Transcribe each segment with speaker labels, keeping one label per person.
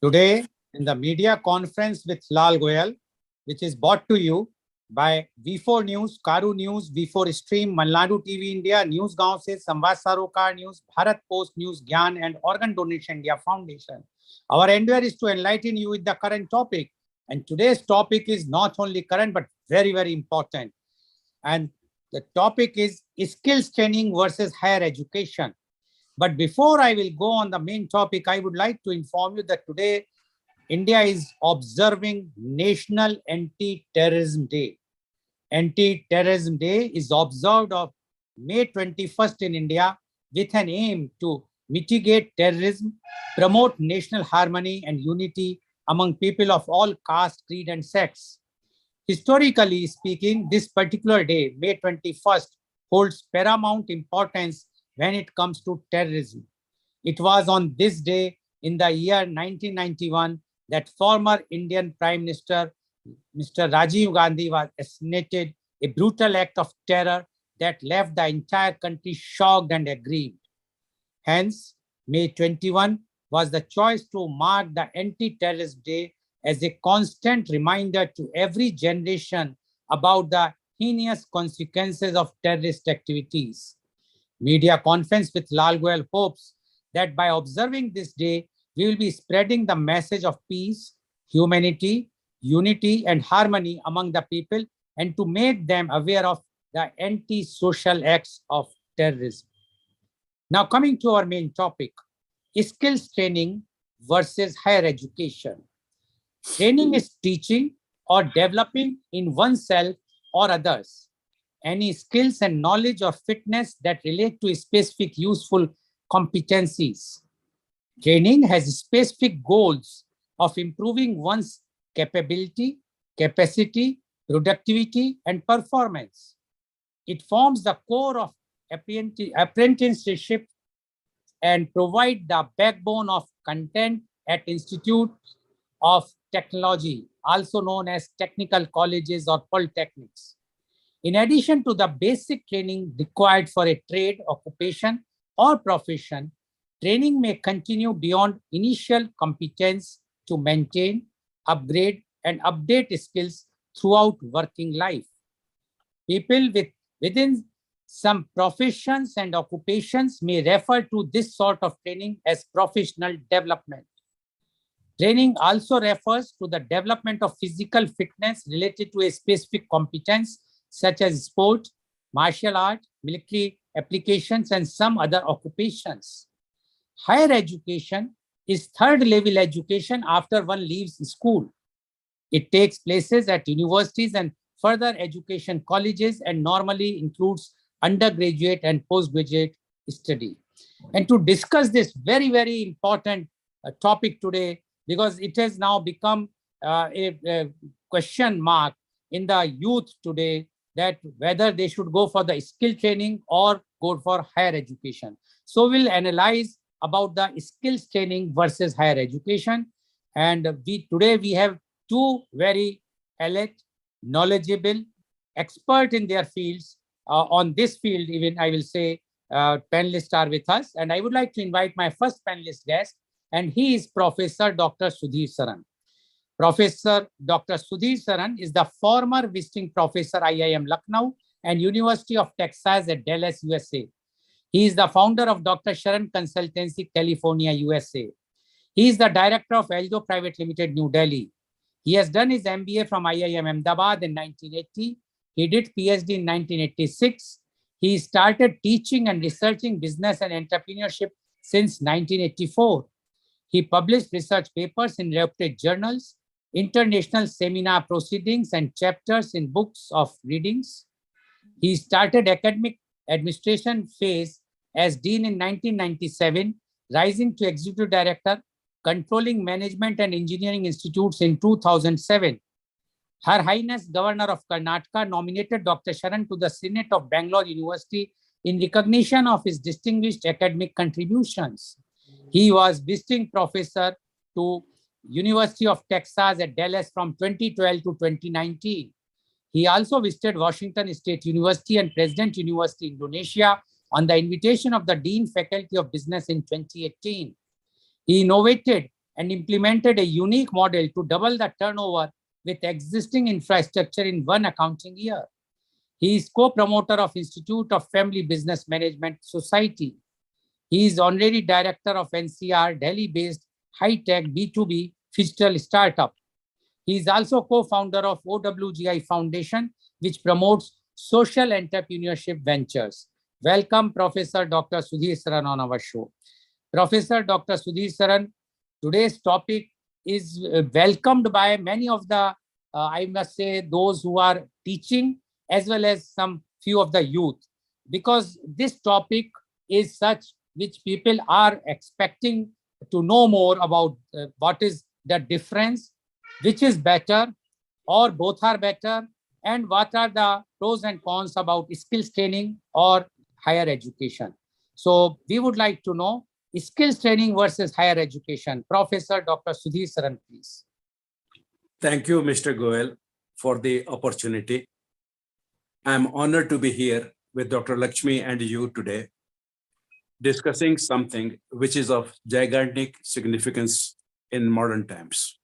Speaker 1: Today, in the media conference with Lal Goel, which is brought to you by V4 News, Karu News, V4 Stream, Malnadu TV India, News Gaon se, Samvad Sarokar News, Bharat Post News, Gyan and Organ Donation India Foundation. Our endeavor is to enlighten you with the current topic. And today's topic is not only current, but very, very important. And the topic is skills training versus higher education. But before I will go on the main topic, I would like to inform you that today India is observing National Anti-Terrorism Day. Anti-Terrorism Day is observed on May 21st in India with an aim to mitigate terrorism, promote national harmony and unity among people of all caste, creed, and sects. Historically speaking, this particular day, May 21st, holds paramount importance when it comes to terrorism. It was on this day in the year 1991 that former Indian Prime Minister Mr. Rajiv Gandhi was assassinated, a brutal act of terror that left the entire country shocked and aggrieved. Hence, May 21 was the choice to mark the Anti-Terrorism Day as a constant reminder to every generation about the heinous consequences of terrorist activities. Media conference with Lal Goel hopes that by observing this day, we will be spreading the message of peace, humanity, unity, and harmony among the people, and to make them aware of the anti-social acts of terrorism. Now, coming to our main topic, skills training versus higher education. Training is teaching or developing in oneself or others any skills and knowledge or fitness that relate to specific useful competencies. Training has specific goals of improving one's capability, capacity, productivity, and performance. It forms the core of apprenticeship and provide the backbone of content at institutes of technology, also known as technical colleges or polytechnics. In addition to the basic training required for a trade, occupation, or profession, training may continue beyond initial competence to maintain, upgrade, and update skills throughout working life. People within some professions and occupations may refer to this sort of training as professional development. Training also refers to the development of physical fitness related to a specific competence such as sport, martial art, military applications, and some other occupations. Higher education is third-level education after one leaves school. It takes places at universities and further education colleges and normally includes undergraduate and postgraduate study. And to discuss this very, very important topic today, because it has now become a question mark in the youth today, that whether they should go for the skill training or go for higher education. So we'll analyze about the skills training versus higher education. And today we have two very elite, knowledgeable, expert in their fields. On this field, even I will say, panelists are with us. And I would like to invite my first panelist guest, and he is Professor Dr. Sudhir Saran. Professor Dr. Sudhir Saran is the former visiting professor IIM Lucknow and University of Texas at Dallas, USA. He is the founder of Dr. Sharan Consultancy, California, USA. He is the director of Eldo Private Limited, New Delhi. He has done his MBA from IIM Ahmedabad in 1980. He did PhD in 1986. He started teaching and researching business and entrepreneurship since 1984. He published research papers in reputed journals, international seminar proceedings, and chapters in books of readings. He started academic administration phase as dean in 1997, rising to executive director, controlling management and engineering institutes in 2007. Her Highness Governor of Karnataka nominated Dr. Sharan to the Senate of Bangalore University in recognition of his distinguished academic contributions. He was visiting professor to University of Texas at Dallas from 2012 to 2019. He also visited Washington State University and President University, Indonesia, on the invitation of the Dean Faculty of Business in 2018. He innovated and implemented a unique model to double the turnover with existing infrastructure in one accounting year. He is co-promoter of Institute of Family Business Management Society. He is honorary director of NCR, Delhi-based high-tech B2B digital startup. He is also co-founder of OWGI Foundation, which promotes social entrepreneurship ventures. Welcome, Professor Dr. Sudhir Saran on our show. Professor Dr. Sudhir Saran, today's topic is welcomed by many of the, I must say, those who are teaching as well as some few of the youth, because this topic is such which people are expecting to know more about what is the difference, which is better, or both are better, and what are the pros and cons about skills training or higher education. So we would like to know skills training versus higher education. Professor Dr. Sudhir Saran, please.
Speaker 2: Thank you, Mr. Goel, for the opportunity. I'm honored to be here with Dr. Lakshmi and you today, discussing something which is of gigantic significance in modern times.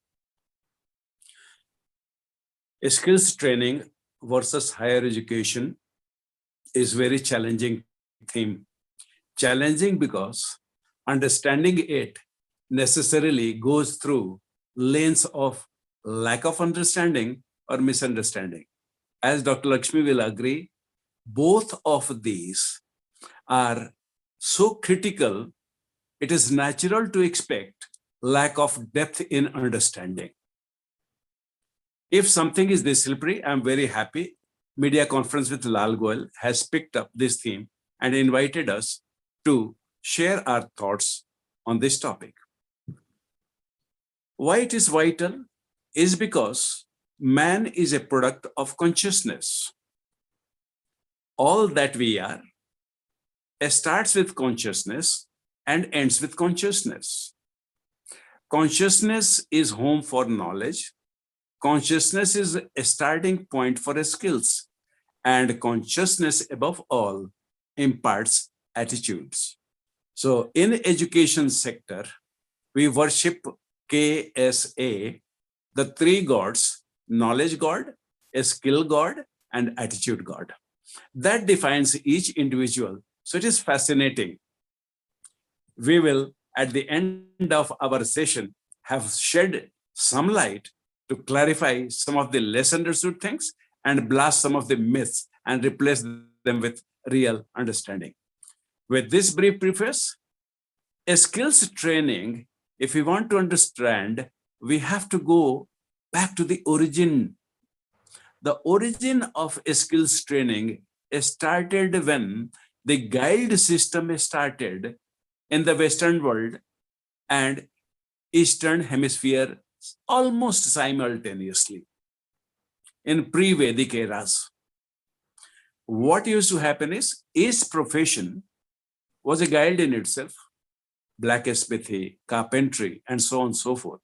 Speaker 2: Skills training versus higher education is very challenging theme. Challenging because understanding it necessarily goes through lens of lack of understanding or misunderstanding. As Dr. Lakshmi will agree, both of these are so critical, it is natural to expect lack of depth in understanding. If something is this slippery, I'm very happy Media Conference with Lal Goel has picked up this theme and invited us to share our thoughts on this topic. Why it is vital is because man is a product of consciousness. All that we are starts with consciousness and ends with consciousness. Consciousness is home for knowledge. Consciousness is a starting point for skills. And consciousness, above all, imparts attitudes. So in education sector, we worship KSA, the three gods: knowledge God, a skill God, and attitude God. That defines each individual. So it is fascinating. We will, at the end of our session, have shed some light to clarify some of the less understood things and blast some of the myths and replace them with real understanding. With this brief preface, a skills training, if we want to understand, we have to go back to the origin. The origin of a skills training started when the guild system started in the Western world and Eastern Hemisphere almost simultaneously in pre-Vedic eras. What used to happen is each profession was a guild in itself: blacksmithy, carpentry, and so on and so forth.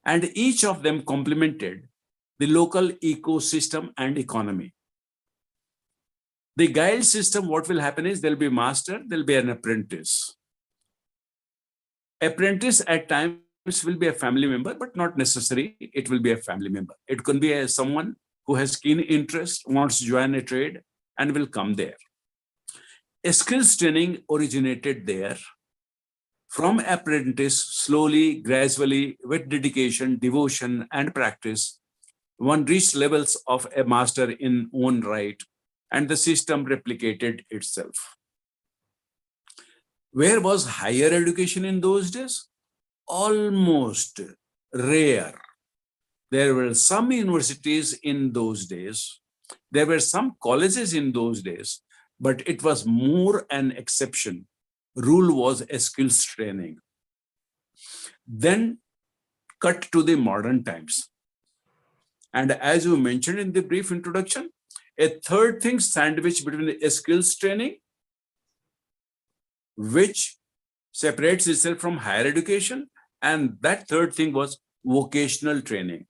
Speaker 2: And each of them complemented the local ecosystem and economy. The guild system, what will happen is there'll be a master, there'll be an apprentice. Apprentice at times will be a family member, but not necessary it will be a family member. It can be someone who has keen interest, wants to join a trade, and will come there. A skills training originated there. From apprentice, slowly, gradually, with dedication, devotion, and practice, one reached levels of a master in own right, and the system replicated itself. Where was higher education in those days? Almost rare. There were some universities in those days. There were some colleges in those days, but it was more an exception. Rule was a skills training. Then cut to the modern times. And as you mentioned in the brief introduction, a third thing sandwiched between a skills training, which separates itself from higher education, and that third thing was vocational training.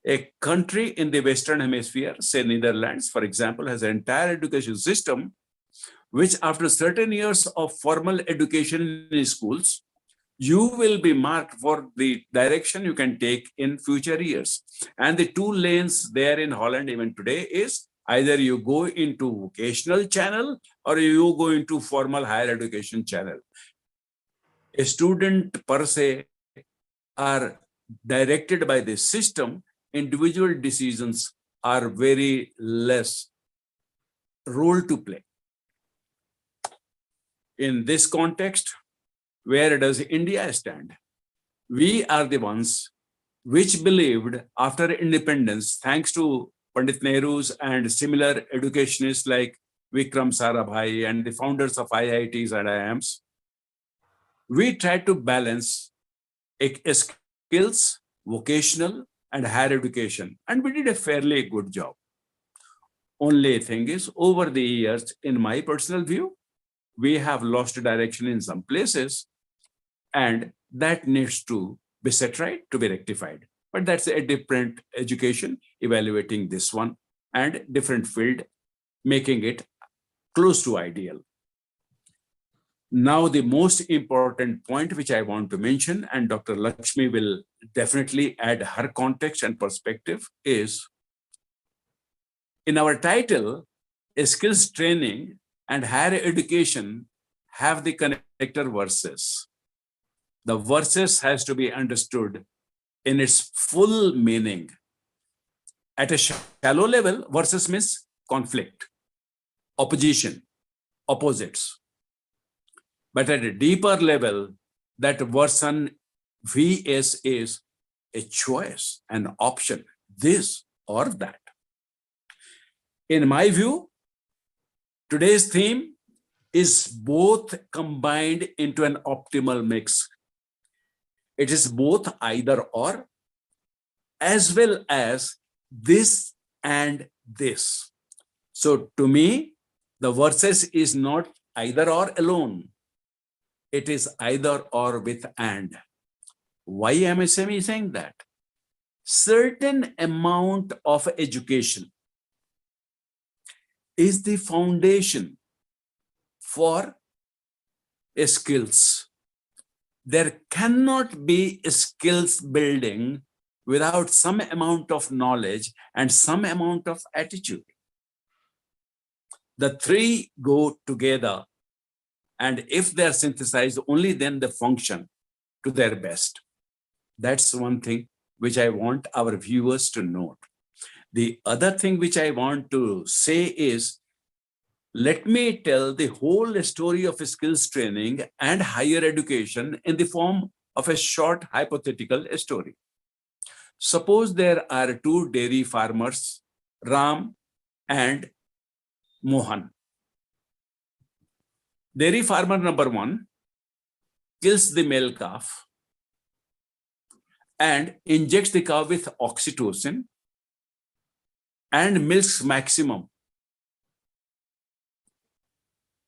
Speaker 2: A country in the Western Hemisphere, say Netherlands, for example, has an entire education system, which after certain years of formal education in schools, you will be marked for the direction you can take in future years. And the two lanes there in Holland even today is either you go into vocational channel or you go into formal higher education channel. A student per se are directed by the system, individual decisions are very less role to play. In this context, where does India stand? We are the ones which believed after independence, thanks to Pandit Nehru's and similar educationists like Vikram Sarabhai and the founders of IITs and IIMs, we tried to balance skills, vocational, and higher education, and we did a fairly good job. Only thing is, over the years, in my personal view, we have lost direction in some places, and that needs to be set right, to be rectified. But that's a different education, evaluating this one, and different field, making it close to ideal. Now, the most important point which I want to mention, and Dr. Lakshmi will definitely add her context and perspective, is in our title, skills training and higher education have the connector verses. The verses has to be understood in its full meaning. At a shallow level, verses means conflict, opposition, opposites. But at a deeper level, that version VS is a choice, an option, this or that. In my view, today's theme is both combined into an optimal mix. It is both either or, as well as this and this. So to me, the verses is not either or alone. It is either or with and. Why am I saying that? Certain amount of education is the foundation for skills. There cannot be skills building without some amount of knowledge and some amount of attitude. The three go together, and if they're synthesized, only then they function to their best. That's one thing which I want our viewers to note. The other thing which I want to say is, let me tell the whole story of skills training and higher education in the form of a short hypothetical story. Suppose there are two dairy farmers, Ram and Mohan. Dairy farmer number one kills the male calf and injects the cow with oxytocin and milks maximum.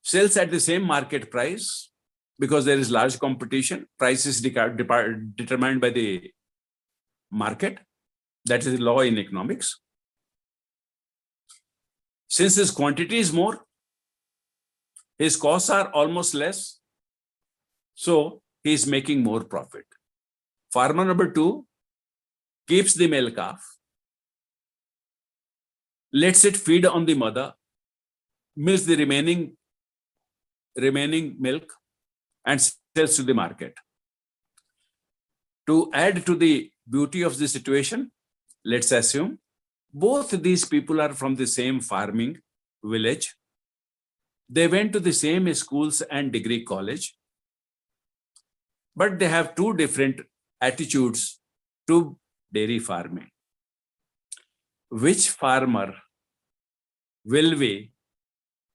Speaker 2: Sells at the same market price because there is large competition. Price is determined by the market. That is the law in economics. Since his quantity is more, his costs are almost less, so he is making more profit. Farmer number two keeps the male calf, lets it feed on the mother, milks the remaining milk, and sells to the market. To add to the beauty of the situation, let's assume both these people are from the same farming village. They went to the same schools and degree college, but they have two different attitudes to dairy farming. Which farmer will we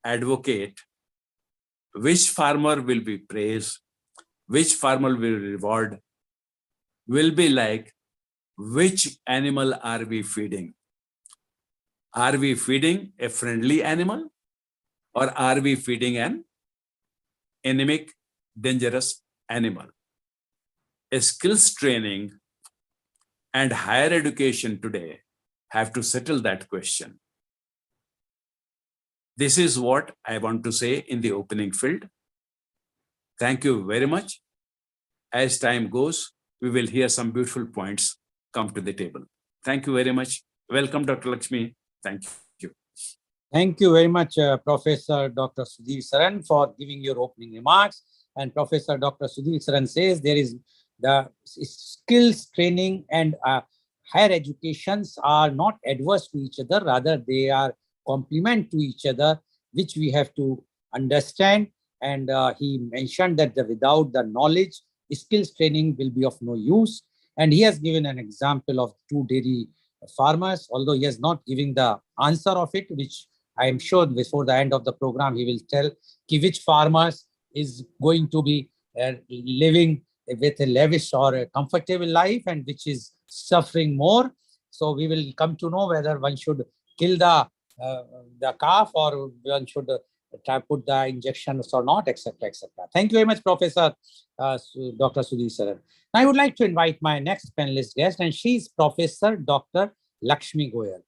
Speaker 2: advocate? Which farmer will be praised? Which farmer will reward? Will be like, which animal are we feeding? Are we feeding a friendly animal, or are we feeding an anemic, dangerous animal? Skills training and higher education today have to settle that question. This is what I want to say in the opening field. Thank you very much. as time goes, we will hear some beautiful points come to the table. Thank you very much. Welcome, Dr. Lakshmi. Thank you.
Speaker 1: Thank you very much, Professor Dr. Sudhir Saran, for giving your opening remarks. And Professor Dr. Sudhir Saran says there is the skills training and higher educations are not adverse to each other, rather they are complement to each other, which we have to understand. And he mentioned that without the knowledge, skills training will be of no use. And he has given an example of two dairy farmers, although he has not given the answer of it, which I am sure before the end of the program, he will tell which farmers is going to be living with a lavish or a comfortable life and which is suffering more. So we will come to know whether one should kill the calf or one should try put the injections or not, etc., etc. Thank you very much, Professor Dr. Sudhir Saran. I would like to invite my next panelist guest, and she is Professor Dr. Lakshmi Goel.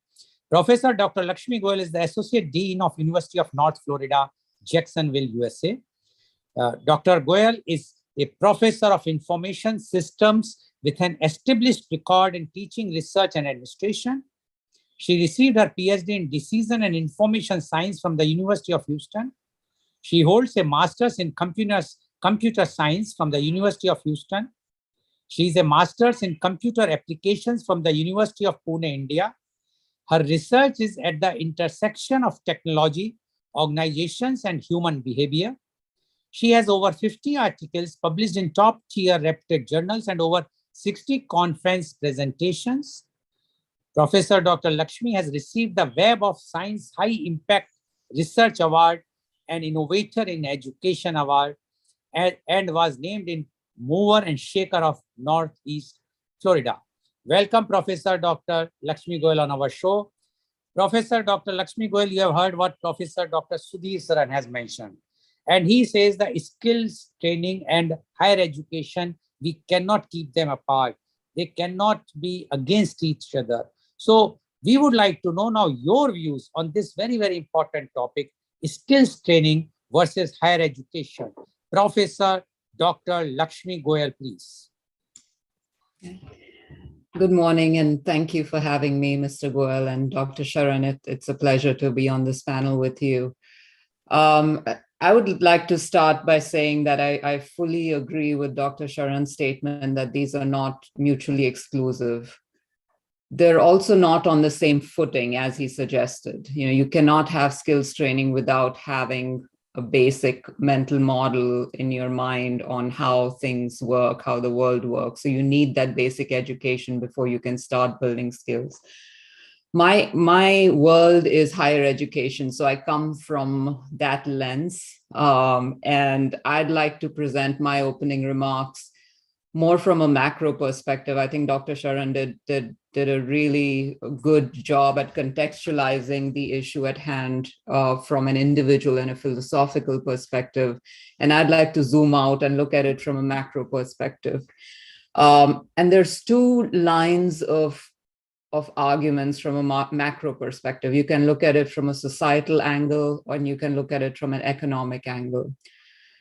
Speaker 1: Professor Dr. Lakshmi Goel is the Associate Dean of University of North Florida, Jacksonville, USA. Dr. Goel is a Professor of Information Systems with an established record in teaching, research, and administration. She received her PhD in Decision and Information Science from the University of Houston. She holds a Master's in Computer Science from the University of Houston. She is a Master's in Computer Applications from the University of Pune, India. Her research is at the intersection of technology, organizations, and human behavior. She has over 50 articles published in top-tier reputed journals and over 60 conference presentations. Professor Dr. Lakshmi has received the Web of Science High Impact Research Award and Innovator in Education Award, and was named in Mover and Shaker of Northeast Florida. Welcome, Professor Dr. Lakshmi Goel on our show. Professor Dr. Lakshmi Goel, you have heard what Professor Dr. Sudhir Saran has mentioned. And he says the skills training and higher education, we cannot keep them apart. They cannot be against each other. So we would like to know now your views on this very, very important topic, skills training versus higher education. Professor Dr. Lakshmi Goel, please.
Speaker 3: Good morning, and thank you for having me, Mr. Goel and Dr. Sharan. It's a pleasure to be on this panel with you. I would like to start by saying that I fully agree with Dr. Sharan's statement that these are not mutually exclusive. They're also not on the same footing as he suggested. You cannot have skills training without having a basic mental model in your mind on how things work, how the world works. So you need that basic education before you can start building skills. My world is higher education, so I come from that lens, and I'd like to present my opening remarks more from a macro perspective. I think Dr. Sharan did a really good job at contextualizing the issue at hand from an individual and a philosophical perspective, and I'd like to zoom out and look at it from a macro perspective. And there's two lines of arguments from a macro perspective. You can look at it from a societal angle, and you can look at it from an economic angle.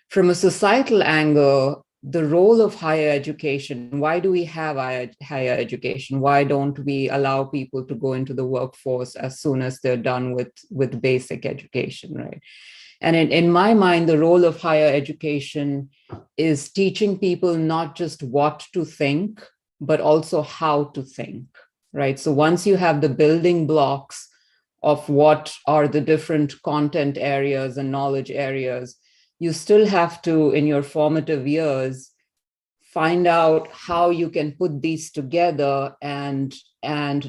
Speaker 3: From a societal angle, the role of higher education, why do we have higher education? Why don't we allow people to go into the workforce as soon as they're done with basic education, right? And in my mind, the role of higher education is teaching people not just what to think, but also how to think. Right. So once you have the building blocks of what are the different content areas and knowledge areas, you still have to, in your formative years, find out how you can put these together and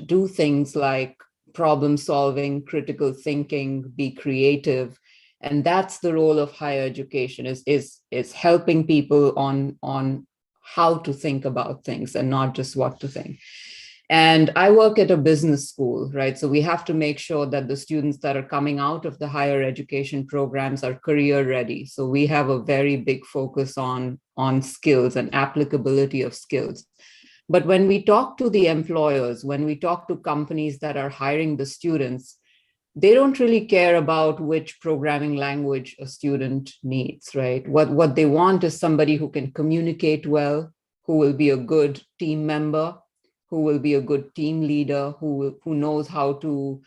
Speaker 3: do things like problem solving, critical thinking, be creative. And that's the role of higher education, is helping people on how to think about things and not just what to think. And I work at a business school, right? So we have to make sure that the students that are coming out of the higher education programs are career ready. So we have a very big focus on skills and applicability of skills. But when we talk to the employers, when we talk to companies that are hiring the students, they don't really care about which programming language a student needs, right? What they want is somebody who can communicate well, who will be a good team member, who will be a good team leader, who knows how to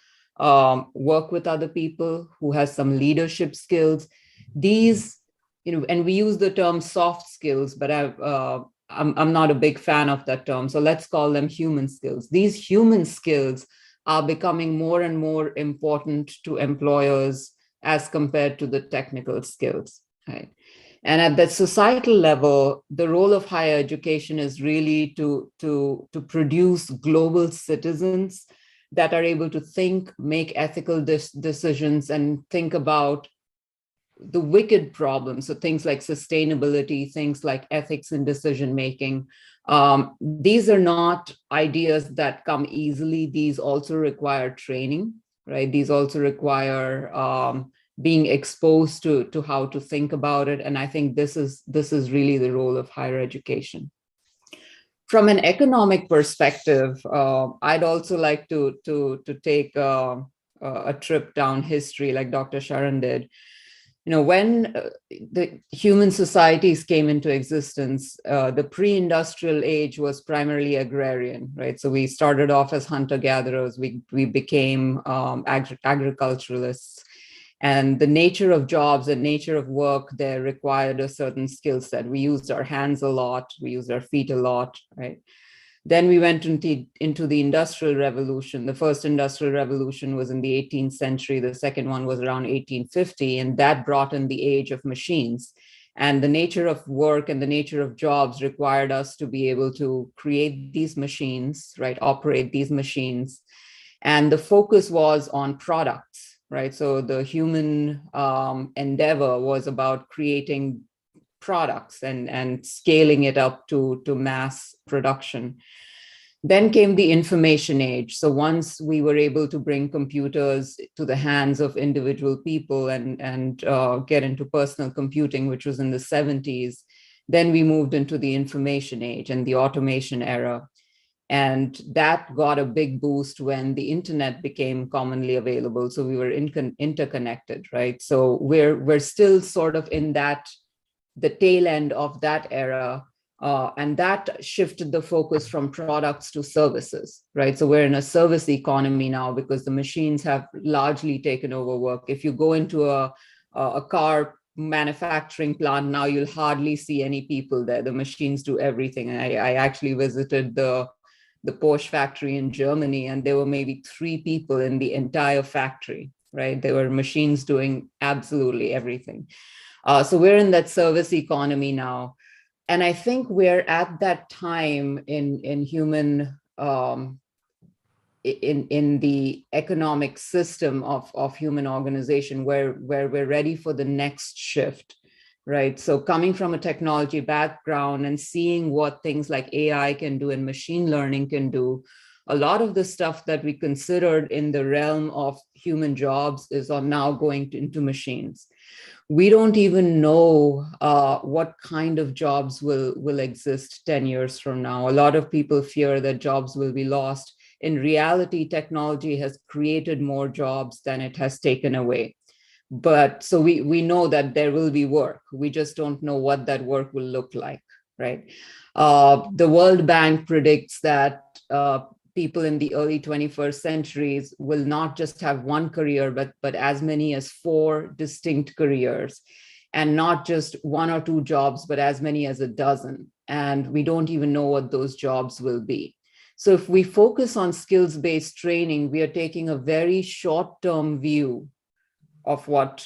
Speaker 3: work with other people, who has some leadership skills. These, and we use the term soft skills, but I'm not a big fan of that term. So let's call them human skills. These human skills are becoming more and more important to employers as compared to the technical skills, right? And at the societal level, the role of higher education is really to produce global citizens that are able to think, make ethical decisions, and think about the wicked problems. So things like sustainability, things like ethics in decision making. These are not ideas that come easily. These also require training, right? These also require being exposed to how to think about it. And I think this is really the role of higher education. From an economic perspective, I'd also like to take a trip down history, like Dr. Sharan did. When the human societies came into existence, the pre-industrial age was primarily agrarian, right? So we started off as hunter-gatherers, we became agriculturalists, and the nature of jobs and nature of work there required a certain skill set. We used our hands a lot, we used our feet a lot, right? Then we went into the Industrial Revolution. The first Industrial Revolution was in the 18th century. The second one was around 1850, and that brought in the age of machines. And the nature of work and the nature of jobs required us to be able to create these machines, right? Operate these machines. And the focus was on products, right? So the human endeavor was about creating products and scaling it up to mass production. Then came the information age. So once we were able to bring computers to the hands of individual people and get into personal computing, which was in the 70s, then we moved into the information age and the automation era. And that got a big boost when the internet became commonly available. So we were interconnected, right? So we're still sort of in the tail end of that era. And that shifted the focus from products to services, right? So we're in a service economy now because the machines have largely taken over work. If you go into a car manufacturing plant now, you'll hardly see any people there. The machines do everything. I actually visited the Porsche factory in Germany, and there were maybe 3 people in the entire factory, right? There were machines doing absolutely everything. So we're in that service economy now. And I think we're at that time in human, in the economic system of human organization where we're ready for the next shift, right? So coming from a technology background and seeing what things like AI can do and machine learning can do, a lot of the stuff that we considered in the realm of human jobs is now going into machines. We don't even know what kind of jobs will exist 10 years from now. A lot of people fear that jobs will be lost. In reality, technology has created more jobs than it has taken away. But so we know that there will be work. We just don't know what that work will look like, right? The World Bank predicts that people in the early 21st centuries will not just have one career, but as many as 4 distinct careers, and not just 1 or 2 jobs, but as many as a dozen. And we don't even know what those jobs will be. So if we focus on skills-based training, we are taking a very short-term view of what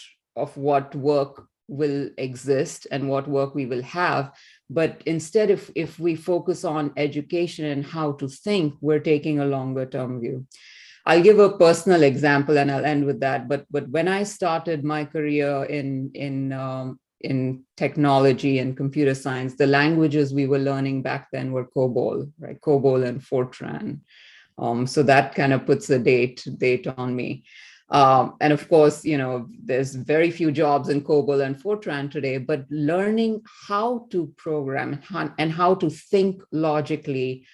Speaker 3: work will exist and what work we will have. But instead, if we focus on education and how to think, we're taking a longer term view. I'll give a personal example and I'll end with that. But when I started my career in technology and computer science, the languages we were learning back then were COBOL, right? COBOL and Fortran. So that kind of puts a date on me. And of course, there's very few jobs in COBOL and Fortran today, but learning how to program and how to think logically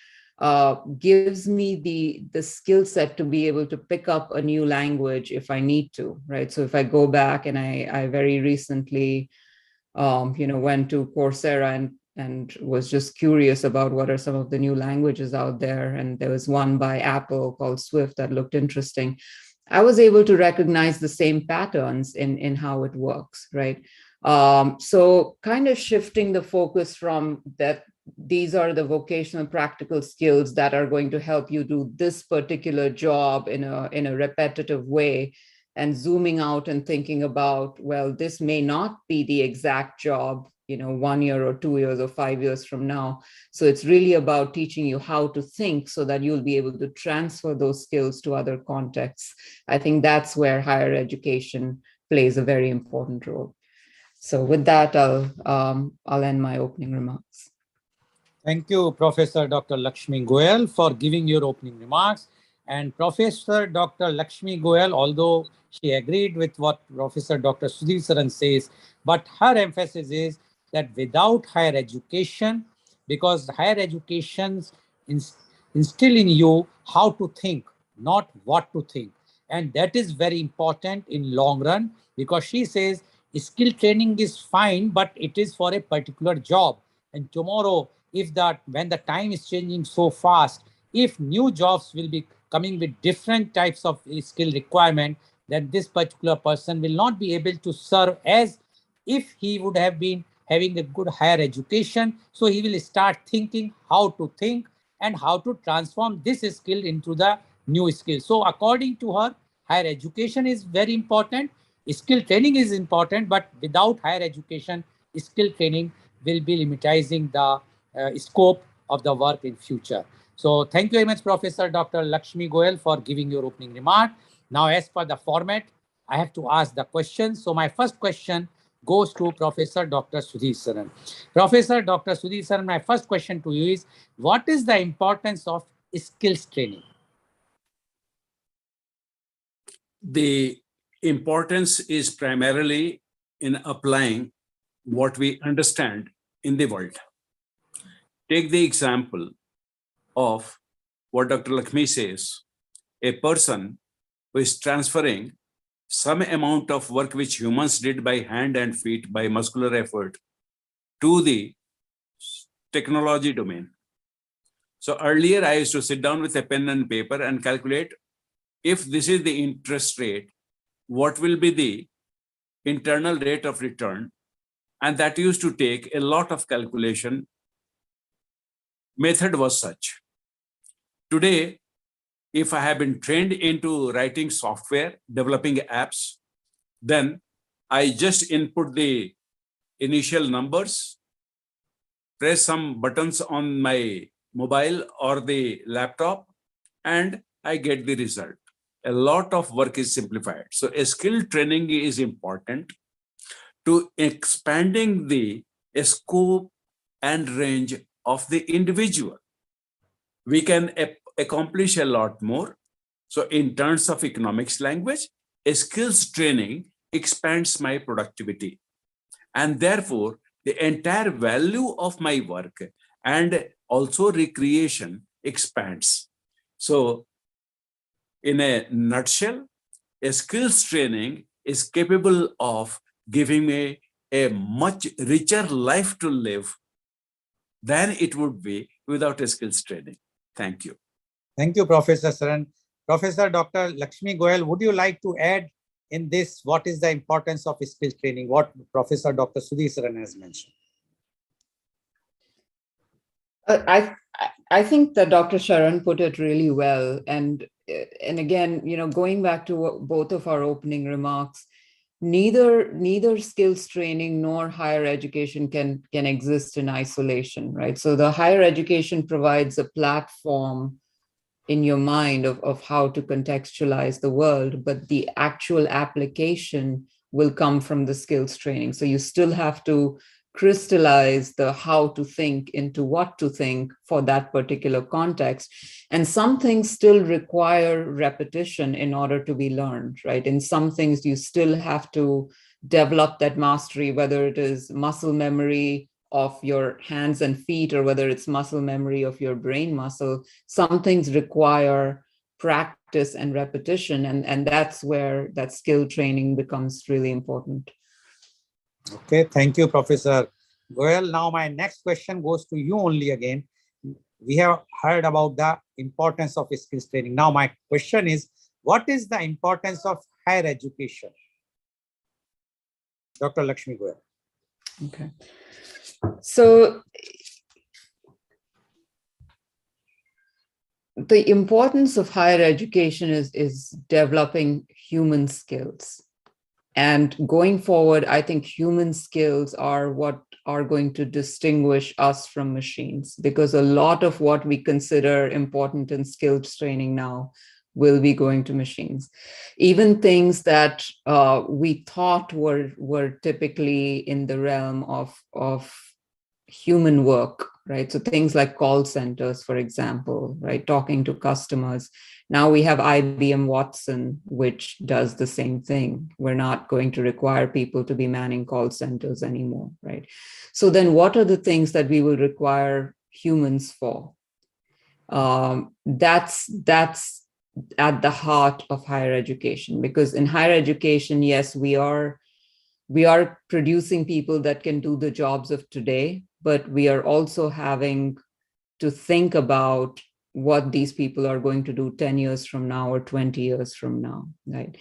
Speaker 3: gives me the skill set to be able to pick up a new language if I need to, right? So if I go back, and I very recently went to Coursera and was just curious about what are some of the new languages out there. And there was one by Apple called Swift that looked interesting. I was able to recognize the same patterns in how it works, right? So kind of shifting the focus from that, these are the vocational practical skills that are going to help you do this particular job in a repetitive way, and zooming out and thinking about, well, this may not be the exact job 1 year or 2 years or 5 years from now. So it's really about teaching you how to think so that you'll be able to transfer those skills to other contexts. I think that's where higher education plays a very important role. So with that, I'll end my opening remarks.
Speaker 1: Thank you, Professor Dr. Lakshmi Goel, for giving your opening remarks. And Professor Dr. Lakshmi Goel, although she agreed with what Professor Dr. Sudhir Saran says, but her emphasis is that without higher education, because higher education instill in you how to think, not what to think. And that is very important in long run, because she says skill training is fine, but it is for a particular job. And tomorrow, if that when the time is changing so fast, if new jobs will be coming with different types of skill requirement, then this particular person will not be able to serve as if he would have been having a good higher education. So he will start thinking how to think and how to transform this skill into the new skill. So according to her, higher education is very important, skill training is important, but without higher education, skill training will be limitizing the scope of the work in future. So thank you very much, Professor Dr. Lakshmi Goel, for giving your opening remark. Now, as per the format, I have to ask the question. So my first question goes to Professor Dr. Sudhir Saran. Professor Dr. Sudhir Saran, my first question to you is, what is the importance of skills training?
Speaker 2: The importance is primarily in applying what we understand in the world. Take the example of what Dr. Lakshmi says, a person who is transferring some amount of work which humans did by hand and feet, by muscular effort, to the technology domain. So earlier I used to sit down with a pen and paper and calculate, if this is the interest rate, what will be the internal rate of return? And that used to take a lot of calculation. Method was such. Today, if I have been trained into writing software, developing apps, then I just input the initial numbers, press some buttons on my mobile or the laptop, and I get the result. A lot of work is simplified. So a skill training is important to expanding the scope and range of the individual. We can accomplish a lot more. So in terms of economics language, a skills training expands my productivity. And therefore, the entire value of my work and also recreation expands. So in a nutshell, a skills training is capable of giving me a much richer life to live than it would be without a skills training. Thank you.
Speaker 1: Thank you, Professor Saran. Professor Dr. Lakshmi Goel, would you like to add in this what is the importance of skills training, what Professor Dr. Sudhir Saran has mentioned?
Speaker 3: I think that Dr. Sharan put it really well. And again, going back to both of our opening remarks, neither skills training nor higher education can exist in isolation, right? So the higher education provides a platform in your mind of how to contextualize the world, but the actual application will come from the skills training. So you still have to crystallize the how to think into what to think for that particular context. And some things still require repetition in order to be learned, right? In some things, you still have to develop that mastery, whether it is muscle memory of your hands and feet, or whether it's muscle memory of your brain muscle, some things require practice and repetition. And that's where that skill training becomes really important.
Speaker 1: Okay, thank you, Professor Goel. Now, my next question goes to you only again. We have heard about the importance of skills training. Now, my question is, what is the importance of higher education? Dr. Lakshmi Goel.
Speaker 3: Okay. So the importance of higher education is developing human skills. And going forward, I think human skills are what are going to distinguish us from machines, because a lot of what we consider important in skills training now will be going to machines. Even things that we thought were typically in the realm of human work, right? So things like call centers, for example, right? Talking to customers. Now we have IBM Watson, which does the same thing. We're not going to require people to be manning call centers anymore, right? So then what are the things that we will require humans for? That's at the heart of higher education, because in higher education, yes, we are producing people that can do the jobs of today, but we are also having to think about what these people are going to do 10 years from now or 20 years from now, right?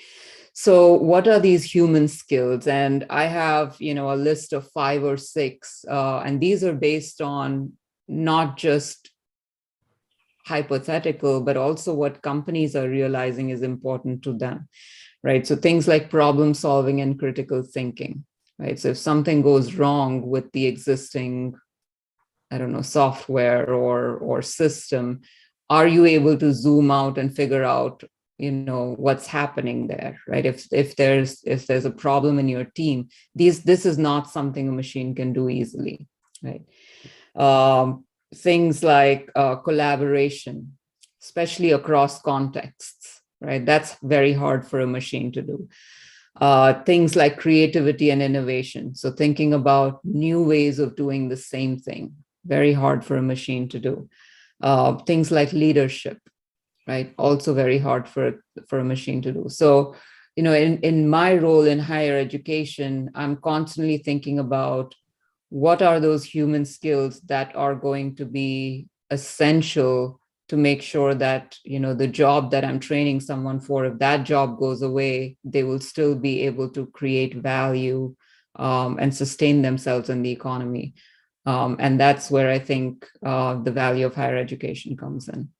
Speaker 3: So what are these human skills? And I have, a list of 5 or 6, and these are based on not just hypothetical, but also what companies are realizing is important to them, right? So things like problem solving and critical thinking, right? So if something goes wrong with the existing, I don't know, software or system, are you able to zoom out and figure out, what's happening there, right? If there's a problem in your team, this is not something a machine can do easily, right? Things like collaboration, especially across contexts, right? That's very hard for a machine to do. Things like creativity and innovation. So thinking about new ways of doing the same thing, very hard for a machine to do. Things like leadership, right? Also very hard for a machine to do. So, in my role in higher education, I'm constantly thinking about what are those human skills that are going to be essential to make sure that, the job that I'm training someone for, if that job goes away, they will still be able to create value and sustain themselves in the economy. And that's where I think the value of higher education comes in.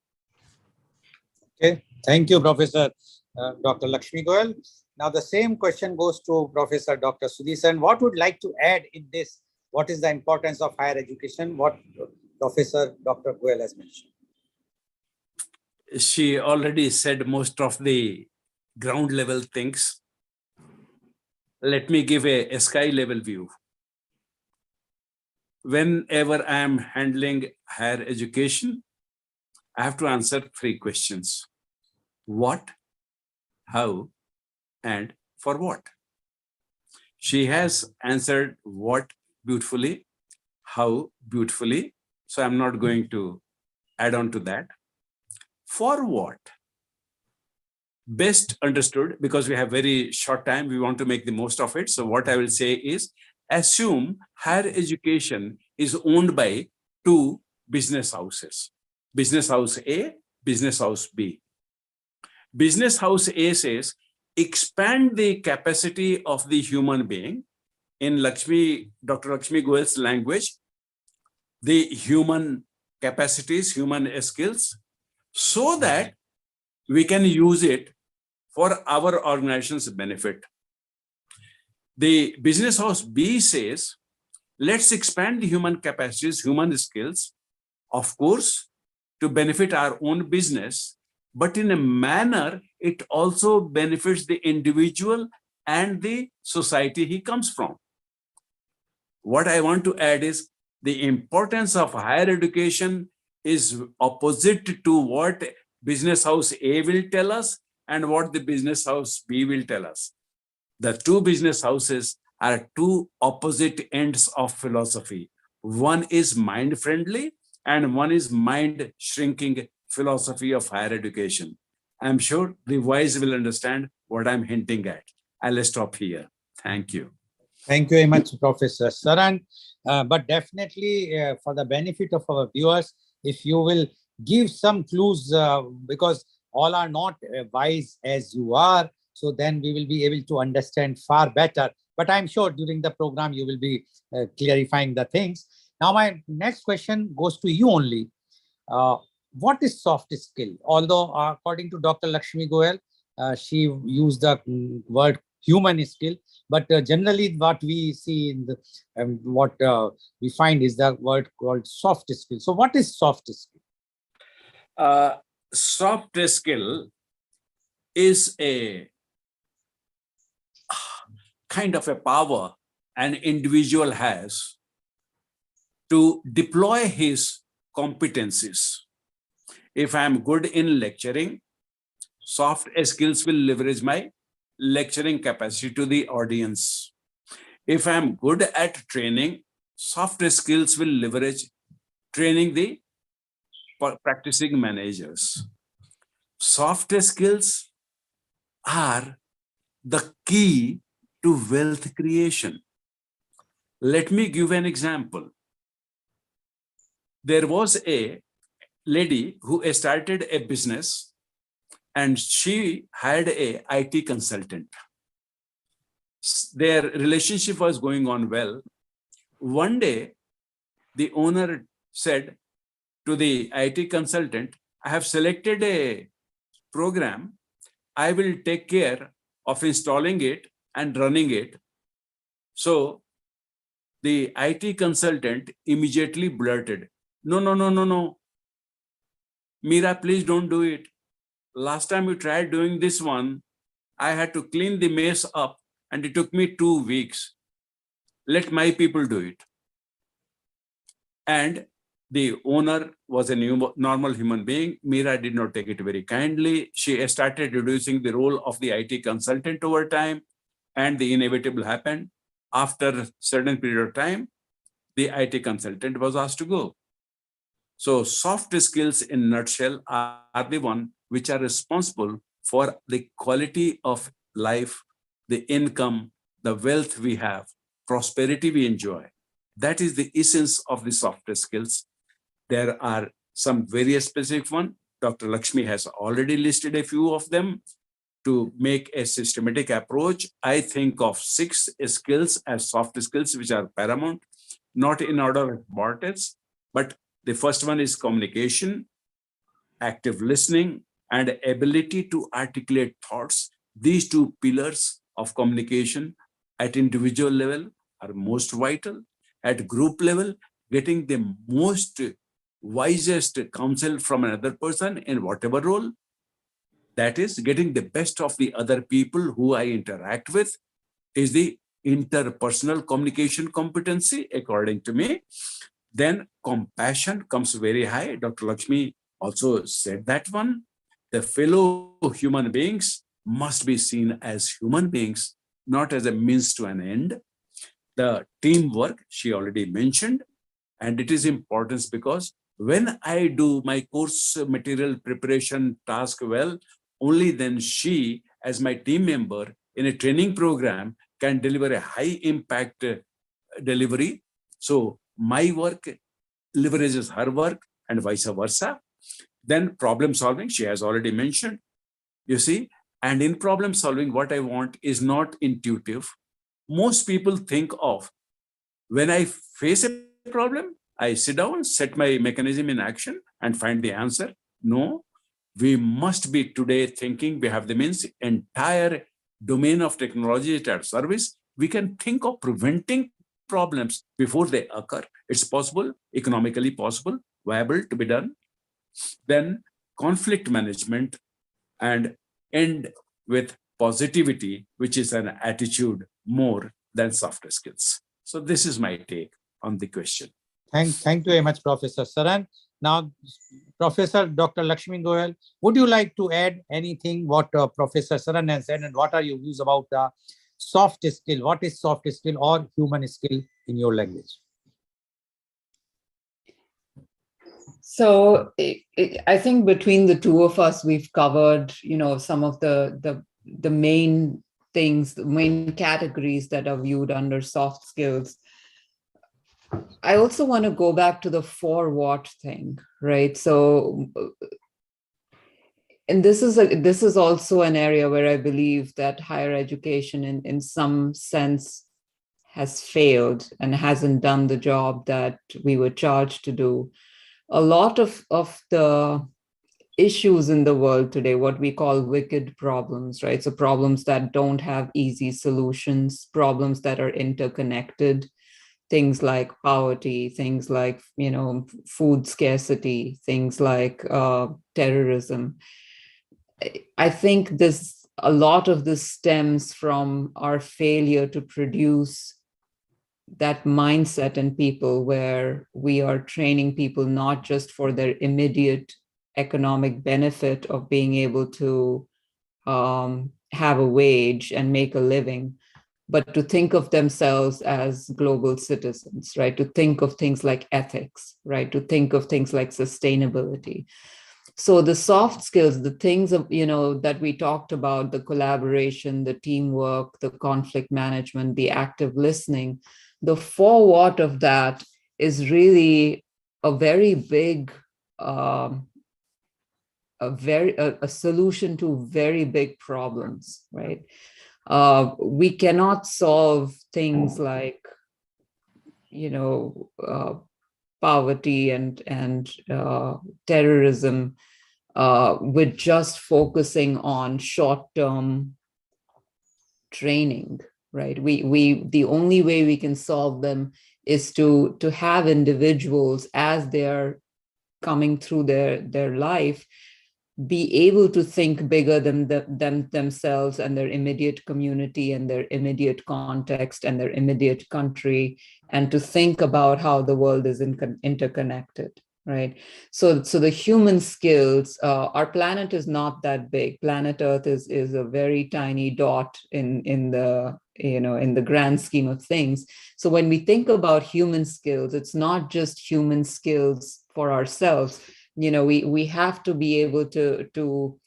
Speaker 1: Okay, thank you, Professor Dr. Lakshmi Goel. Now, the same question goes to Professor Dr. Sudhisan. What would like to add in this? What is the importance of higher education? What Professor Dr. Goel has mentioned.
Speaker 2: She already said most of the ground level things. Let me give a sky level view. Whenever I am handling higher education, I have to answer 3 questions. What, how, and for what? She has answered what beautifully, how beautifully. So I'm not going to add on to that. For what? Best understood, because we have very short time, we want to make the most of it. So what I will say is, assume higher education is owned by 2 business houses. Business house A, business house B. Business house A says, expand the capacity of the human being. In Dr. Lakshmi Goel's language, the human capacities, human skills, so that we can use it for our organization's benefit. The business house B says, let's expand the human capacities, human skills, of course, to benefit our own business, but in a manner, it also benefits the individual and the society he comes from. What I want to add is the importance of higher education is opposite to what business house A will tell us and what the business house B will tell us. The 2 business houses are 2 opposite ends of philosophy. One is mind friendly and one is mind shrinking philosophy of higher education. I'm sure the wise will understand what I'm hinting at. I'll stop here. Thank you.
Speaker 1: Thank you very much, Professor Saran. But definitely, for the benefit of our viewers, if you will give some clues, because all are not wise as you are, so then we will be able to understand far better. But I'm sure during the program you will be clarifying the things. Now, my next question goes to you only. Uh, what is soft skill? Although, according to Dr. Lakshmi Goel, she used the word human skill, but generally what we see in the what we find is the word called soft skill. So, what is soft skill?
Speaker 2: Soft skill is a kind of a power an individual has to deploy his competencies. If I'm good in lecturing, soft skills will leverage my lecturing capacity to the audience. If I'm good at training, soft skills will leverage training the practicing managers. Soft skills are the key to wealth creation. Let me give an example. There was a lady who started a business and she had a IT consultant. Their relationship was going on well. One day, the owner said to the IT consultant, I have selected a program. I will take care of installing it and running it. So the IT consultant immediately blurted, no, no, no, no, no. Meera, please don't do it. Last time you tried doing this one, I had to clean the mess up and it took me 2 weeks. Let my people do it. And the owner was a normal human being. Meera did not take it very kindly. She started reducing the role of the IT consultant over time, and the inevitable happened. After a certain period of time, the IT consultant was asked to go. So soft skills in nutshell are the one which are responsible for the quality of life, the income, the wealth we have, prosperity we enjoy. That is the essence of the soft skills. There are some very specific one. Dr. Lakshmi has already listed a few of them. To make a systematic approach, I think of 6 skills as soft skills, which are paramount, not in order of importance, but the first one is communication, active listening, and ability to articulate thoughts. These 2 pillars of communication at individual level are most vital. At group level, getting the most wisest counsel from another person in whatever role, that is getting the best of the other people who I interact with, is the interpersonal communication competency, according to me. Then compassion comes very high. Dr. Lakshmi also said that one. The fellow human beings must be seen as human beings, not as a means to an end. The teamwork she already mentioned, and it is important because when I do my course material preparation task well, only then she, as my team member in a training program, can deliver a high impact delivery. So my work leverages her work and vice versa. Then problem solving, she has already mentioned, you see. And in problem solving, what I want is not intuitive. Most people think of, when I face a problem, I sit down, set my mechanism in action and find the answer. No, we must be today thinking we have the means, entire domain of technology at our service. We can think of preventing problems before they occur. It's possible, economically possible, viable to be done. Then conflict management, and end with positivity, which is an attitude more than soft skills. So this is my take on the question.
Speaker 1: Thank you very much, Professor Saran. Now, Professor Dr. Lakshmi Goel, would you like to add anything what Professor Saran has said, and what are your views about the soft skill? What is soft skill or human skill in your language?
Speaker 3: So I think between the two of us, we've covered, some of the main things, the main categories that are viewed under soft skills. I also want to go back to the for what thing, right? So, and this is also an area where I believe that higher education, in some sense, has failed and hasn't done the job that we were charged to do. A lot of the issues in the world today, what we call wicked problems, right? So problems that don't have easy solutions, problems that are interconnected, things like poverty, things like, food scarcity, things like terrorism. I think a lot of this stems from our failure to produce that mindset in people, where we are training people not just for their immediate economic benefit of being able to have a wage and make a living, but to think of themselves as global citizens, right? To think of things like ethics, right? To think of things like sustainability. So the soft skills, the things that we talked about, the collaboration, the teamwork, the conflict management, the active listening, the for what of that is really a very big a solution to very big problems, right? We cannot solve things like, you know uh, poverty and terrorism with just focusing on short-term training, right? We the only way we can solve them is to have individuals, as they're coming through their life, be able to think bigger than themselves and their immediate community and their immediate context and their immediate country, and to think about how the world is interconnected, right? So the human skills, our planet is not that big. Planet Earth is a very tiny dot in the in the grand scheme of things. So when we think about human skills, it's not just human skills for ourselves. We have to be able to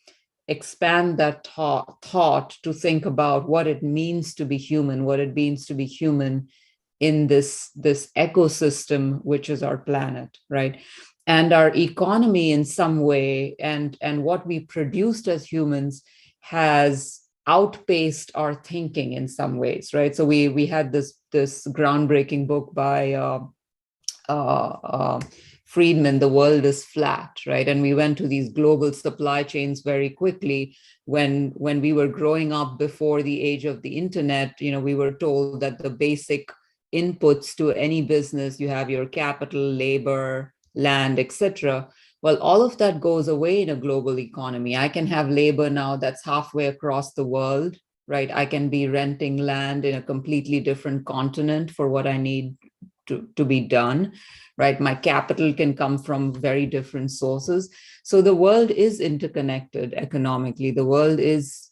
Speaker 3: expand that thought to think about what it means to be human, what it means to be human in this ecosystem, which is our planet, right? And our economy, in some way, and what we produced as humans has outpaced our thinking in some ways, right? So we had this groundbreaking book by uh, Friedman, The World is Flat, right? And we went to these global supply chains very quickly. When we were growing up before the age of the internet, we were told that the basic inputs to any business, you have your capital, labor, land, etc. Well, all of that goes away in a global economy. I can have labor now that's halfway across the world, right? I can be renting land in a completely different continent for what I need to be done, right? My capital can come from very different sources. So the world is interconnected economically. The world is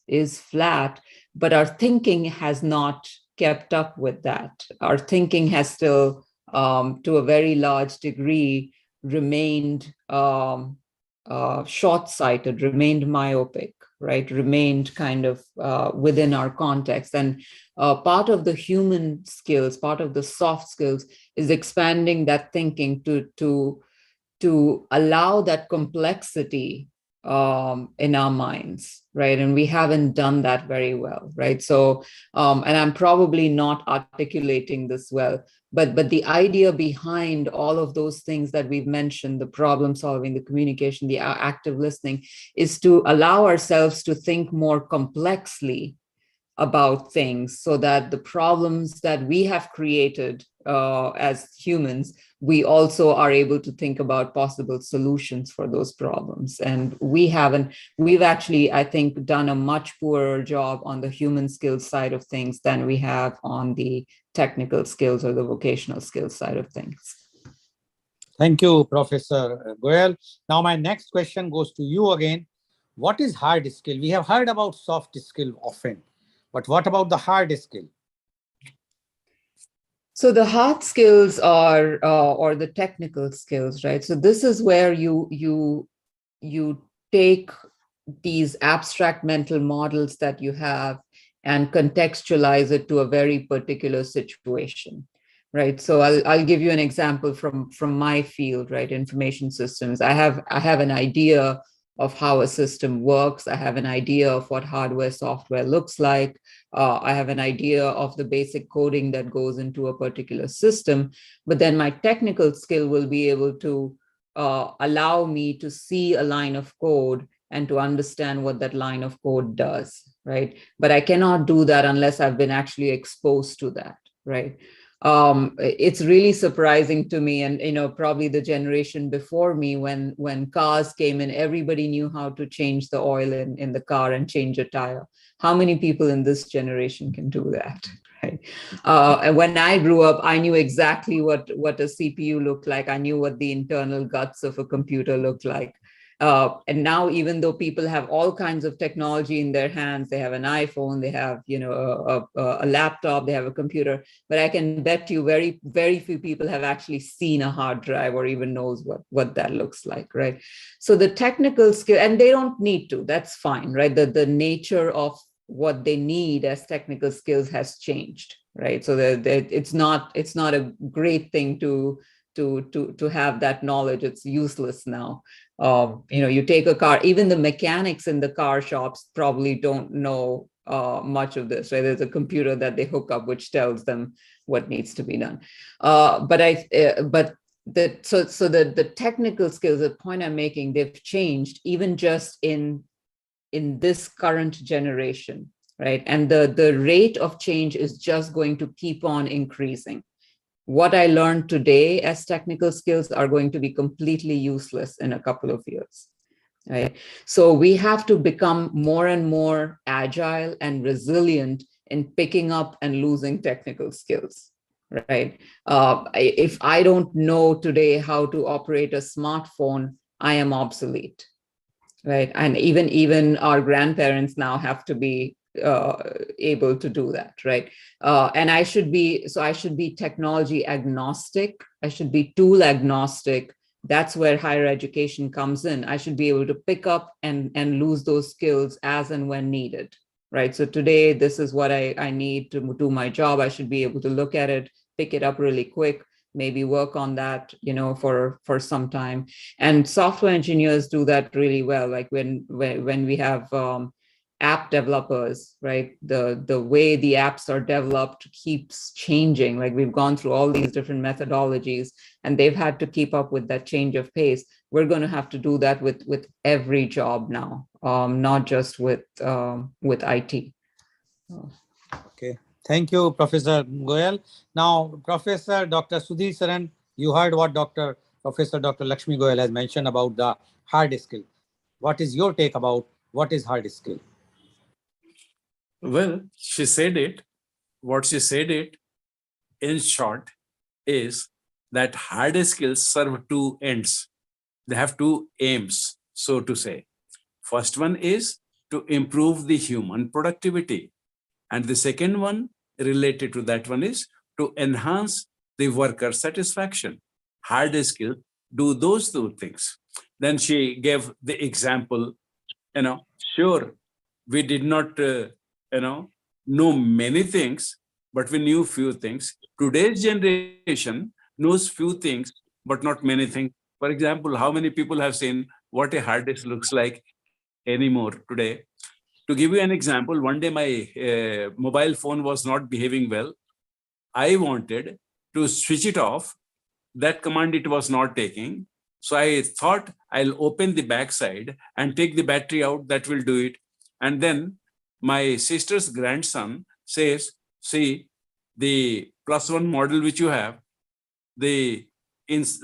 Speaker 3: flat, but our thinking has not kept up with that. Our thinking has still, to a very large degree, remained short-sighted, remained myopic, right? Remained kind of within our context. And part of the human skills, part of the soft skills, is expanding that thinking to allow that complexity in our minds, right? And we haven't done that very well, right? So, and I'm probably not articulating this well, but the idea behind all of those things that we've mentioned, the problem solving, the communication, the active listening, is to allow ourselves to think more complexly about things, so that the problems that we have created as humans, we also are able to think about possible solutions for those problems. And we've actually, I think, done a much poorer job on the human skills side of things than we have on the technical skills or the vocational skills side of things.
Speaker 1: Thank you, Professor Goel. Now, my next question goes to you again. What is hard skill? We have heard about soft skill often, but what about the hard skill?
Speaker 3: So the hard skills are, or the technical skills, right? So this is where you take these abstract mental models that you have and contextualize it to a very particular situation, right? So I'll give you an example from my field, right? Information systems. I have an idea of how a system works. I have an idea of what hardware software looks like. I have an idea of the basic coding that goes into a particular system, but then my technical skill will be able to allow me to see a line of code and to understand what that line of code does, right? But I cannot do that unless I've been actually exposed to that, right? It's really surprising to me, and probably the generation before me, when cars came in, everybody knew how to change the oil in the car and change a tire. How many people in this generation can do that? Right. And when I grew up, I knew exactly what a CPU looked like. I knew what the internal guts of a computer looked like. And now, even though people have all kinds of technology in their hands, they have an iPhone, they have a laptop, they have a computer, but I can bet you very few people have actually seen a hard drive or even knows what that looks like, right? So the technical skill, and they don't need to, that's fine, right? The nature of what they need as technical skills has changed, right? So that it's not a great thing to have that knowledge. It's useless now. You take a car, even the mechanics in the car shops probably don't know much of this, right? There's a computer that they hook up which tells them what needs to be done. But the technical skills, the point I'm making, they've changed even just in this current generation, right? And the rate of change is just going to keep on increasing. What I learned today as technical skills are going to be completely useless in a couple of years, right? So we have to become more and more agile and resilient in picking up and losing technical skills, right? If I don't know today how to operate a smartphone, I am obsolete, right? And even our grandparents now have to be able to do that, right? And I should be technology agnostic. I should be tool agnostic. That's where higher education comes in. I should be able to pick up and lose those skills as and when needed, right? So today, this is what I need to do my job. I should be able to look at it, pick it up really quick, maybe work on that, for some time. And software engineers do that really well. Like when we have app developers, right? The way the apps are developed keeps changing. Like we've gone through all these different methodologies, and they've had to keep up with that change of pace. We're going to have to do that with every job now, not just with IT.
Speaker 1: Okay. Thank you, Professor Goel. Now, Professor Dr. Sudhir Saran, you heard what Professor Dr. Lakshmi Goel has mentioned about the hard skill. What is your take about what is hard skill?
Speaker 2: Well, she said it. What she said it, in short, is that hard skills serve two ends. They have two aims, so to say. First one is to improve the human productivity. And the second one related to that one is to enhance the worker satisfaction. Hard skills do those two things. Then she gave the example, sure, we did not, know many things, but we knew few things. Today's generation knows few things, but not many things. For example, how many people have seen what a hard disk looks like anymore today? To give you an example, one day my mobile phone was not behaving well. I wanted to switch it off. That command it was not taking. So I thought I'll open the backside and take the battery out. That will do it. And then my sister's grandson says, see, the +1 model which you have, the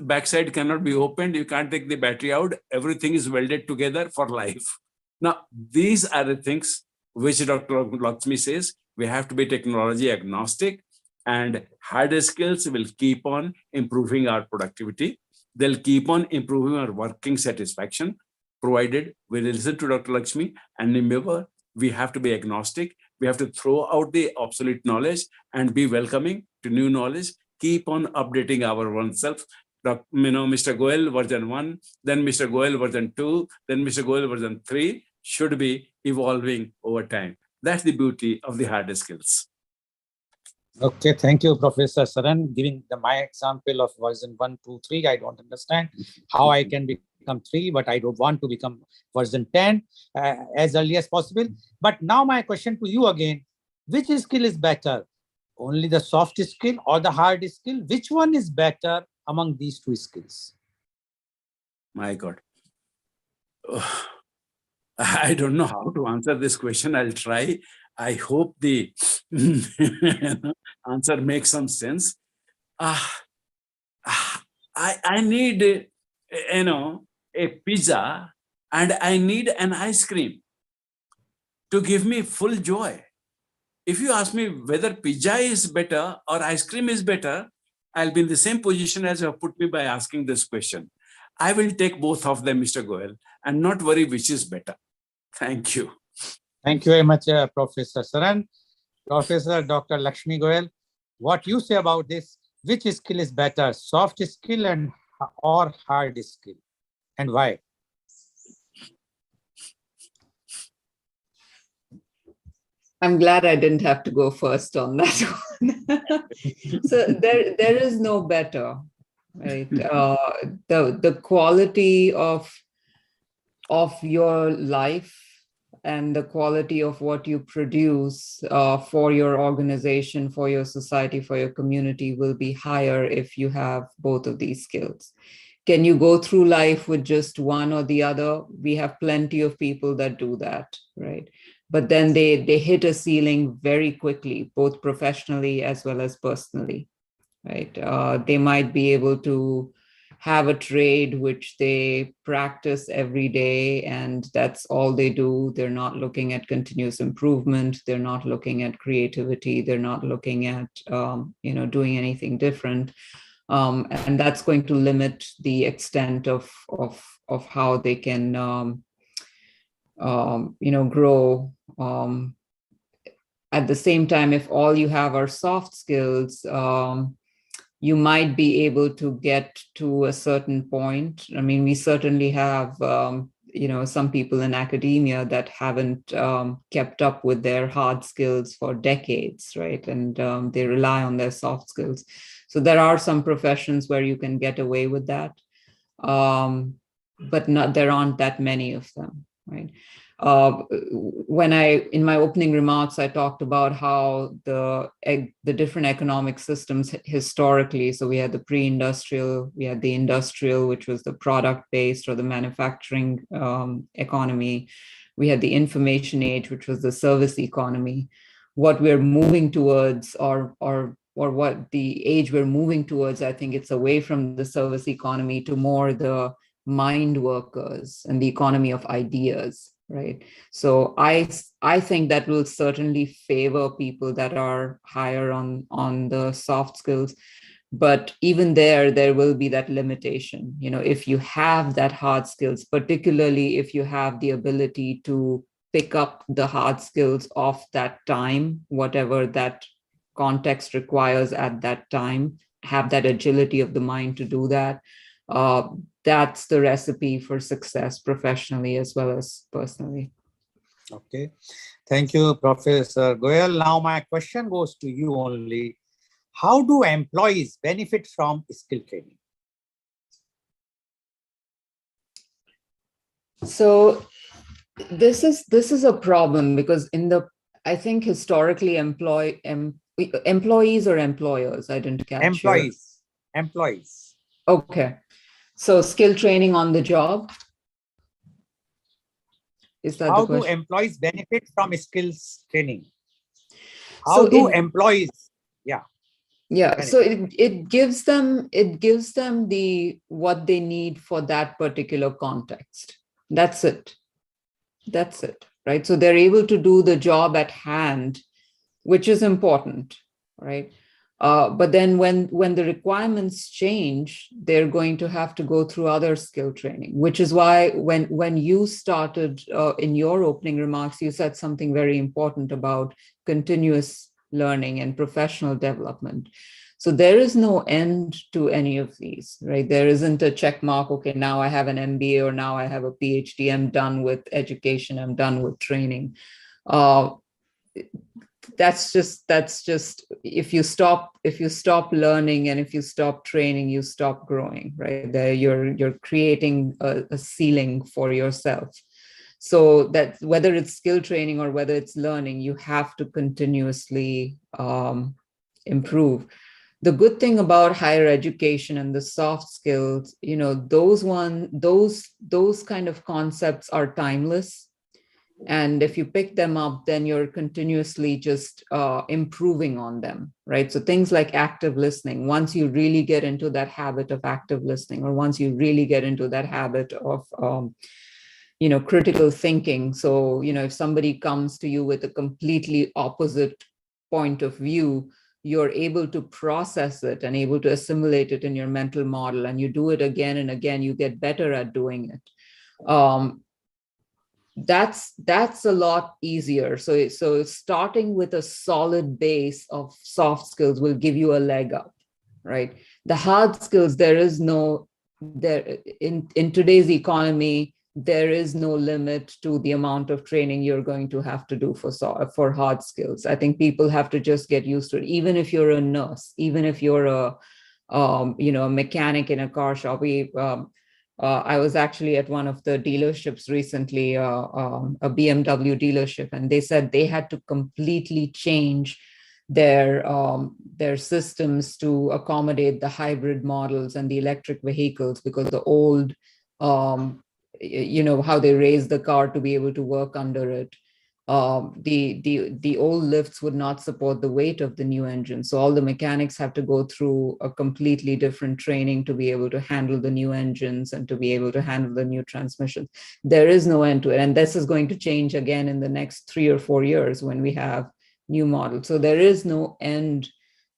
Speaker 2: backside cannot be opened. You can't take the battery out. Everything is welded together for life. Now, these are the things which Dr. Lakshmi says we have to be technology agnostic, and harder skills will keep on improving our productivity. They'll keep on improving our working satisfaction, provided we listen to Dr. Lakshmi. And remember, we have to be agnostic. We have to throw out the obsolete knowledge and be welcoming to new knowledge, keep on updating our oneself. Mr. Goel version 1, then Mr. Goel version 2, then Mr. Goel version 3 should be evolving over time. That's the beauty of the hard skills.
Speaker 1: Okay, thank you, Professor Saran. Giving my example of version 1, 2, 3, I don't understand how I can become 3, but I don't want to become version 10 as early as possible. But now my question to you again, which skill is better? Only the soft skill or the hard skill? Which one is better among these two skills?
Speaker 2: My God. Oh, I don't know how to answer this question. I'll try. I hope the answer makes some sense. I need, a pizza and I need an ice cream to give me full joy. If you ask me whether pizza is better or ice cream is better, I'll be in the same position as you have put me by asking this question. I will take both of them, Mr. Goel, and not worry which is better. Thank you.
Speaker 1: Thank you very much, Professor Saran. Professor Dr. Lakshmi Goel, what you say about this? Which skill is better, soft skill or hard skill, and why?
Speaker 3: I'm glad I didn't have to go first on that one. So there is no better, right? The quality of your life and the quality of what you produce for your organization, for your society, for your community will be higher if you have both of these skills. Can you go through life with just one or the other? We have plenty of people that do that, right? But then they hit a ceiling very quickly, both professionally as well as personally, right? They might be able to have a trade which they practice every day, and that's all they do. They're not looking at continuous improvement. They're not looking at creativity. They're not looking at doing anything different. And that's going to limit the extent of how they can grow. At the same time, if all you have are soft skills, you might be able to get to a certain point. I mean, we certainly have some people in academia that haven't kept up with their hard skills for decades, right? And they rely on their soft skills. So there are some professions where you can get away with that, but there aren't that many of them, right? In my opening remarks, I talked about how the different economic systems historically, so we had the pre-industrial, we had the industrial, which was the product-based or the manufacturing economy. We had the information age, which was the service economy. What we're moving towards, or what the age we're moving towards, I think it's away from the service economy to more the mind workers and the economy of ideas, right? So I think that will certainly favor people that are higher on the soft skills. But even there will be that limitation. If you have that hard skills, particularly if you have the ability to pick up the hard skills of that time, whatever that context requires at that time, have that agility of the mind to do that. That's the recipe for success professionally as well as personally.
Speaker 1: Okay. Thank you, Professor Goel. Now my question goes to you only. How do employees benefit from skill training?
Speaker 3: So this is a problem because I think historically employees or employers, I didn't catch.
Speaker 1: Employees.
Speaker 3: Okay. So skill training on the job? Is that
Speaker 1: how
Speaker 3: the question?
Speaker 1: do employees benefit from skills training? How do employees? Yeah.
Speaker 3: Yeah. So it gives them what they need for that particular context. That's it. Right. So they're able to do the job at hand, which is important, right? But then when the requirements change, they're going to have to go through other skill training, which is why when you started in your opening remarks, you said something very important about continuous learning and professional development. So there is no end to any of these, right? There isn't a check mark, okay, now I have an MBA or now I have a PhD, I'm done with education, I'm done with training. Uh, that's just if you stop learning and if you stop training, you stop growing, right? There you're creating a ceiling for yourself. So that whether it's skill training or whether it's learning, you have to continuously improve. The good thing about higher education and the soft skills, those kind of concepts are timeless. And if you pick them up, then you're continuously just improving on them, right? So things like active listening, once you really get into that habit of active listening, or once you really get into that habit of critical thinking. So, if somebody comes to you with a completely opposite point of view, you're able to process it and able to assimilate it in your mental model, and you do it again and again, you get better at doing it. That's a lot easier. So starting with a solid base of soft skills will give you a leg up, right? The hard skills, there in today's economy, there is no limit to the amount of training you're going to have to do for hard skills. I think people have to just get used to it. Even if you're a nurse, even if you're a mechanic in a car shop. I was actually at one of the dealerships recently, a BMW dealership, and they said they had to completely change their systems to accommodate the hybrid models and the electric vehicles, because the old, how they raised the car to be able to work under it. The old lifts would not support the weight of the new engine. So all the mechanics have to go through a completely different training to be able to handle the new engines and to be able to handle the new transmissions. There is no end to it. And this is going to change again in the next 3 or 4 years when we have new models. So there is no end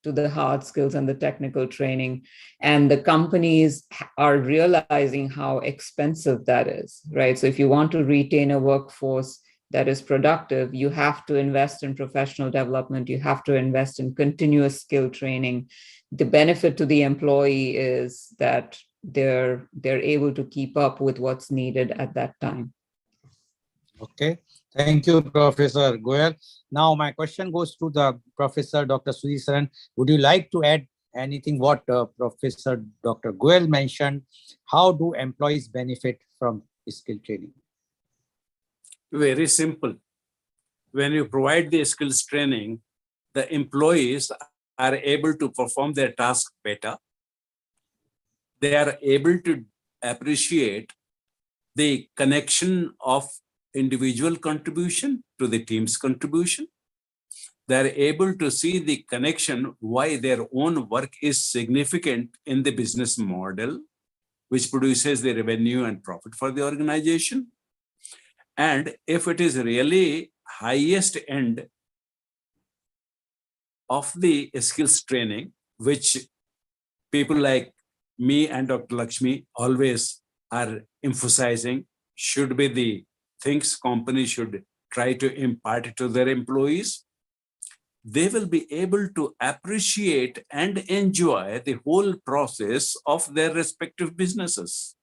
Speaker 3: to the hard skills and the technical training. And the companies are realizing how expensive that is, right? So if you want to retain a workforce that is productive, you have to invest in professional development. You have to invest in continuous skill training. The benefit to the employee is that they're able to keep up with what's needed at that time.
Speaker 1: Okay. Thank you, Professor Goel. Now my question goes to the Professor Dr. Sudhisaran. Would you like to add anything what Professor Dr. Goel mentioned? How do employees benefit from skill training?
Speaker 2: Very simple. When you provide the skills training, the employees are able to perform their task better. They are able to appreciate the connection of individual contribution to the team's contribution. They are able to see the connection why their own work is significant in the business model, which produces the revenue and profit for the organization. And if it is really highest end of the skills training, which people like me and Dr. Lakshmi always are emphasizing, should be the things companies should try to impart to their employees, they will be able to appreciate and enjoy the whole process of their respective businesses.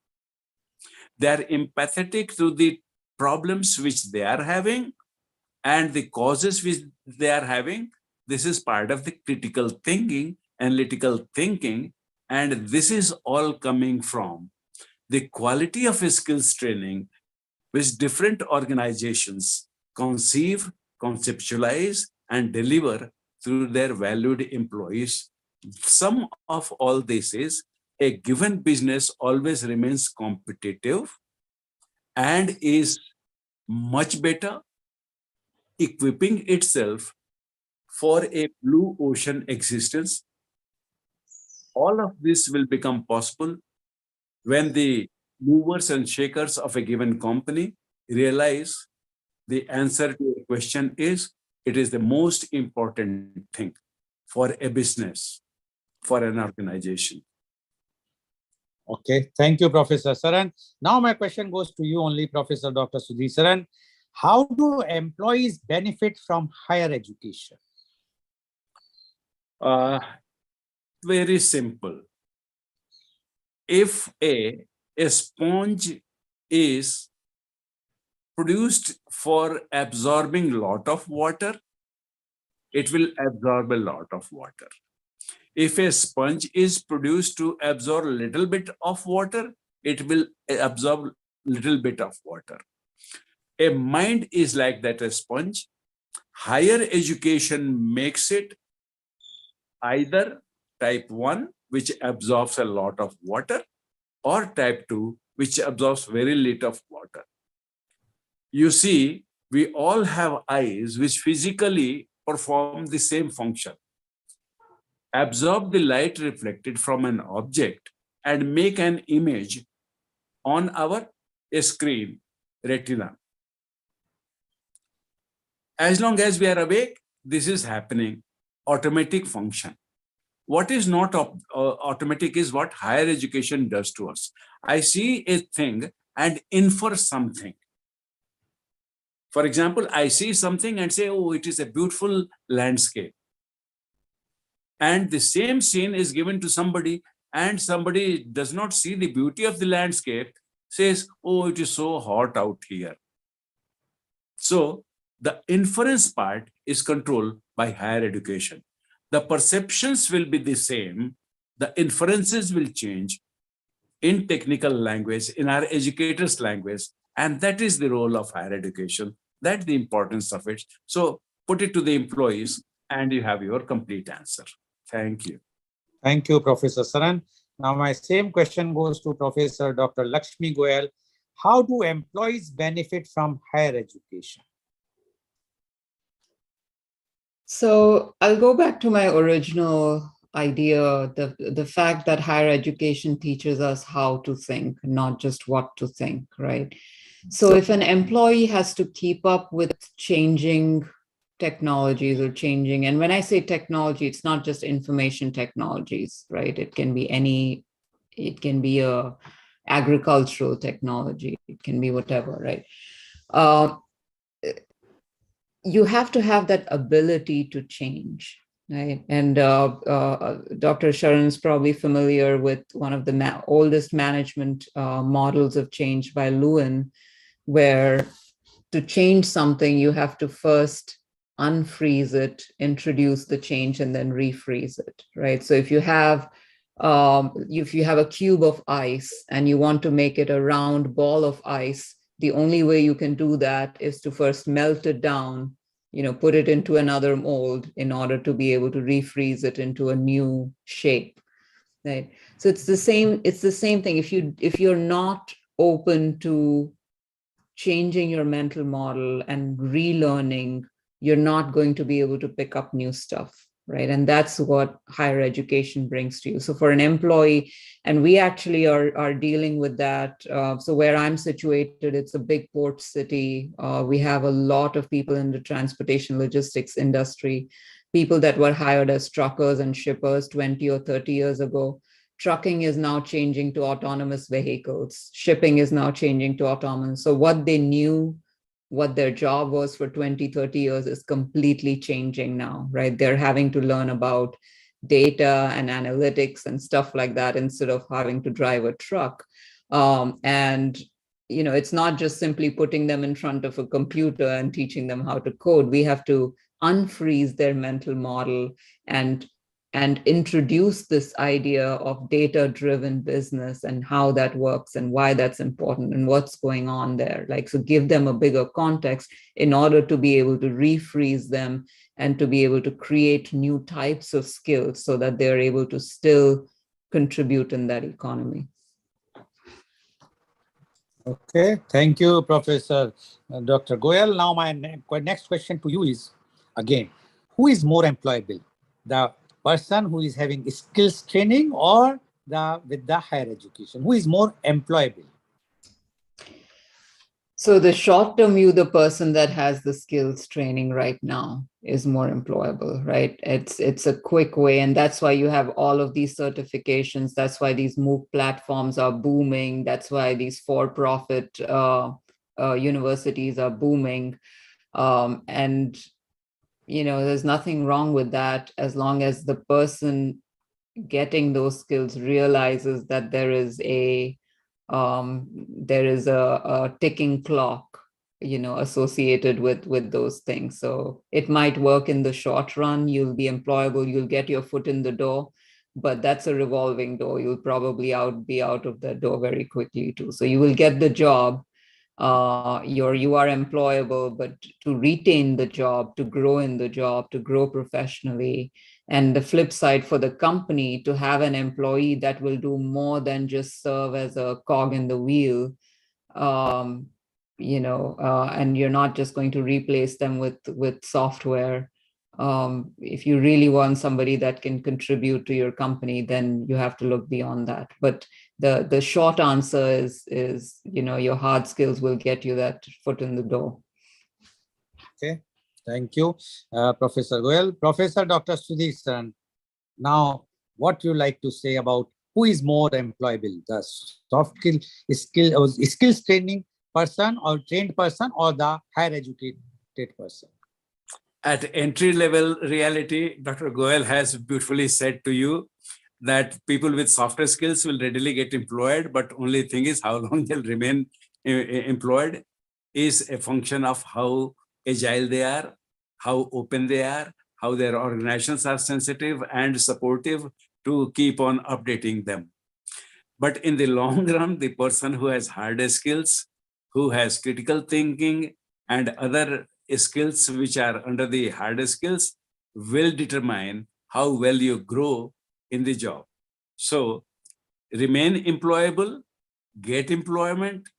Speaker 2: They are empathetic to the problems which they are having and the causes which they are having. This is part of the critical thinking, analytical thinking, and this is all coming from the quality of skills training which different organizations conceive, conceptualize, and deliver through their valued employees. Sum of all this is a given business always remains competitive and is much better equipping itself for a blue ocean existence. All of this will become possible when the movers and shakers of a given company realize the answer to a question is, it is the most important thing for a business, for an organization.
Speaker 1: Okay, thank you, Professor Saran. Now my question goes to you only, Professor Dr. Sudhisaran. How do employees benefit from higher education?
Speaker 2: Uh, Very simple. If a sponge is produced for absorbing lot of water, it will absorb a lot of water. If a sponge is produced to absorb little bit of water, it will absorb little bit of water. A mind is like that, a sponge. Higher education makes it either type 1, which absorbs a lot of water, or type 2, which absorbs very little of water. You see, we all have eyes which physically perform the same function, absorb the light reflected from an object and make an image on our screen, retina. As long as we are awake, this is happening, automatic function. What is not automatic is what higher education does to us. I see a thing and infer something. For example, I see something and say, oh, it is a beautiful landscape. And the same scene is given to somebody, and somebody does not see the beauty of the landscape, says, oh, it is so hot out here. So the inference part is controlled by higher education. The perceptions will be the same, the inferences will change in technical language, in our educators' language, and that is the role of higher education. That's the importance of it. So put it to the employees and you have your complete answer. Thank you.
Speaker 1: Thank you, Professor Saran. Now, my same question goes to Professor Dr. Lakshmi Goel. How do employees benefit from higher education?
Speaker 3: So I'll go back to my original idea, the fact that higher education teaches us how to think, not just what to think, right? So if an employee has to keep up with changing technologies or changing, and when I say technology, it's not just information technologies, right? It can be a agricultural technology, it can be whatever, right? You have to have that ability to change, right? And Dr. Sharon is probably familiar with one of the oldest management models of change by Lewin, where to change something, you have to first unfreeze it, introduce the change, and then refreeze it, right? So if you have a cube of ice and you want to make it a round ball of ice, the only way you can do that is to first melt it down, put it into another mold in order to be able to refreeze it into a new shape, right? So it's the same thing. If you're not open to changing your mental model and relearning, you're not going to be able to pick up new stuff, right? And that's what higher education brings to you. So for an employee, and we actually are dealing with that. So where I'm situated, it's a big port city. We have a lot of people in the transportation logistics industry, people that were hired as truckers and shippers 20 or 30 years ago. Trucking is now changing to autonomous vehicles. Shipping is now changing to autonomous. So what they knew, what their job was for 20, 30 years is completely changing now, right? They're having to learn about data and analytics and stuff like that instead of having to drive a truck. And it's not just simply putting them in front of a computer and teaching them how to code. We have to unfreeze their mental model and introduce this idea of data-driven business and how that works and why that's important and what's going on there. So give them a bigger context in order to be able to refreeze them and to be able to create new types of skills so that they're able to still contribute in that economy.
Speaker 1: Okay, thank you, Professor Dr. Goel. Now, my next question to you is, again, who is more employable? The person who is having skills training or with the higher education? Who is more employable?
Speaker 3: So the short-term view, the person that has the skills training right now is more employable, right? It's a quick way, and that's why you have all of these certifications. That's why these MOOC platforms are booming. That's why these for-profit universities are booming. And there's nothing wrong with that, as long as the person getting those skills realizes that there is a ticking clock, associated with those things. So it might work in the short run. You'll be employable, you'll get your foot in the door, but that's a revolving door. You'll probably be out of the door very quickly too. So you will get the job, you are employable, but to retain the job, to grow in the job, to grow professionally, and the flip side for the company, to have an employee that will do more than just serve as a cog in the wheel, um, and you're not just going to replace them with software. If you really want somebody that can contribute to your company, then you have to look beyond that. But the short answer is your hard skills will get you that foot in the door.
Speaker 1: Okay, thank you, Professor Goel. Professor Dr. Sudhir Saran, now what you like to say about who is more employable, the soft skills training person or trained person, or the higher educated person?
Speaker 2: At entry level reality, Dr. Goel has beautifully said to you that people with softer skills will readily get employed, but only thing is how long they'll remain employed is a function of how agile they are, how open they are, how their organizations are sensitive and supportive to keep on updating them. But in the long run, the person who has harder skills, who has critical thinking and other skills which are under the harder skills, will determine how well you grow in the job. So remain employable, get employment,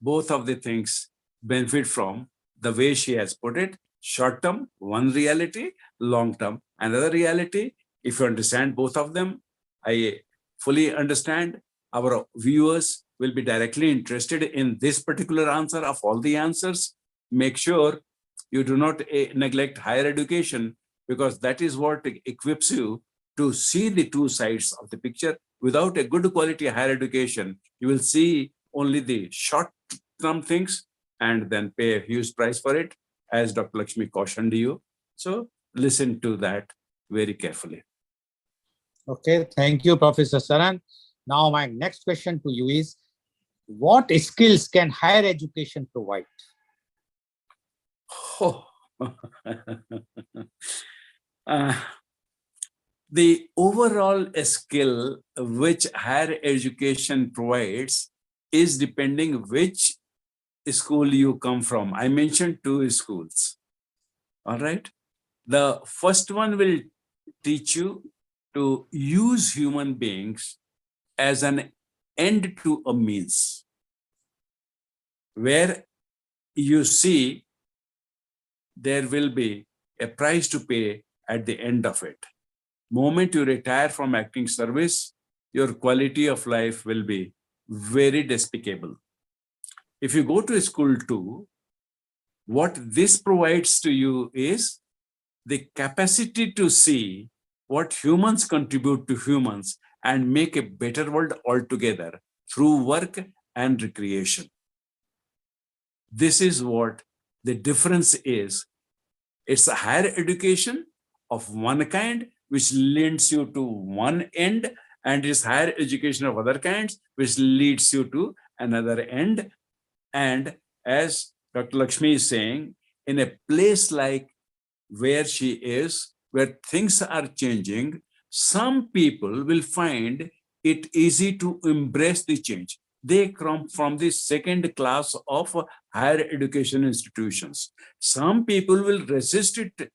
Speaker 2: both of the things benefit from the way she has put it. Short term, one reality; long term, another reality. If you understand both of them, I fully understand our viewers will be directly interested in this particular answer of all the answers. Make sure you do not neglect higher education, because that is what equips you to see the two sides of the picture. Without a good quality higher education, you will see only the short-term things and then pay a huge price for it, as Dr. Lakshmi cautioned you. So listen to that very carefully.
Speaker 1: Okay, thank you, Professor Saran. Now, my next question to you is, what skills can higher education provide?
Speaker 2: Oh. The overall skill which higher education provides is depending which school you come from. I mentioned two schools. All right. The first one will teach you to use human beings as an end to a means, where you see there will be a price to pay at the end of it. Moment you retire from acting service, your quality of life will be very despicable. If you go to school too, what this provides to you is the capacity to see what humans contribute to humans and make a better world altogether through work and recreation. This is what the difference is. It's a higher education of one kind, which leads you to one end, and it's higher education of other kinds, which leads you to another end. And as Dr. Lakshmi is saying, in a place like where she is, where things are changing, some people will find it easy to embrace the change. They come from the second class of higher education institutions. Some people will resist it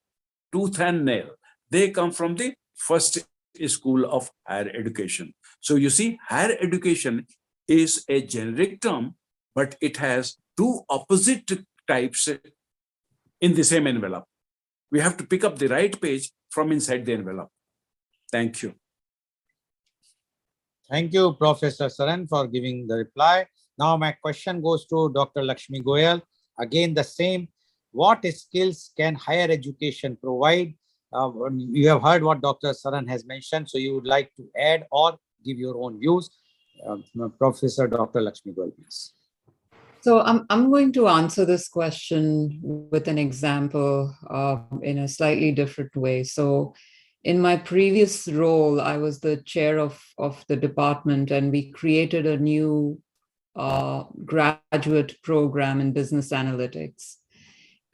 Speaker 2: tooth and nail. They come from the first school of higher education. So you see, higher education is a generic term, but it has two opposite types in the same envelope. We have to pick up the right page from inside the envelope. Thank you.
Speaker 1: Thank you, Professor Saran, for giving the reply. Now my question goes to Dr. Lakshmi Goel. Again, the same. What skills can higher education provide? You have heard what Dr. Saran has mentioned, so you would like to add or give your own views. Professor Dr. Lakshmi Goel, please.
Speaker 3: So I'm going to answer this question with an example in a slightly different way. So in my previous role, I was the chair of the department, and we created a new graduate program in business analytics.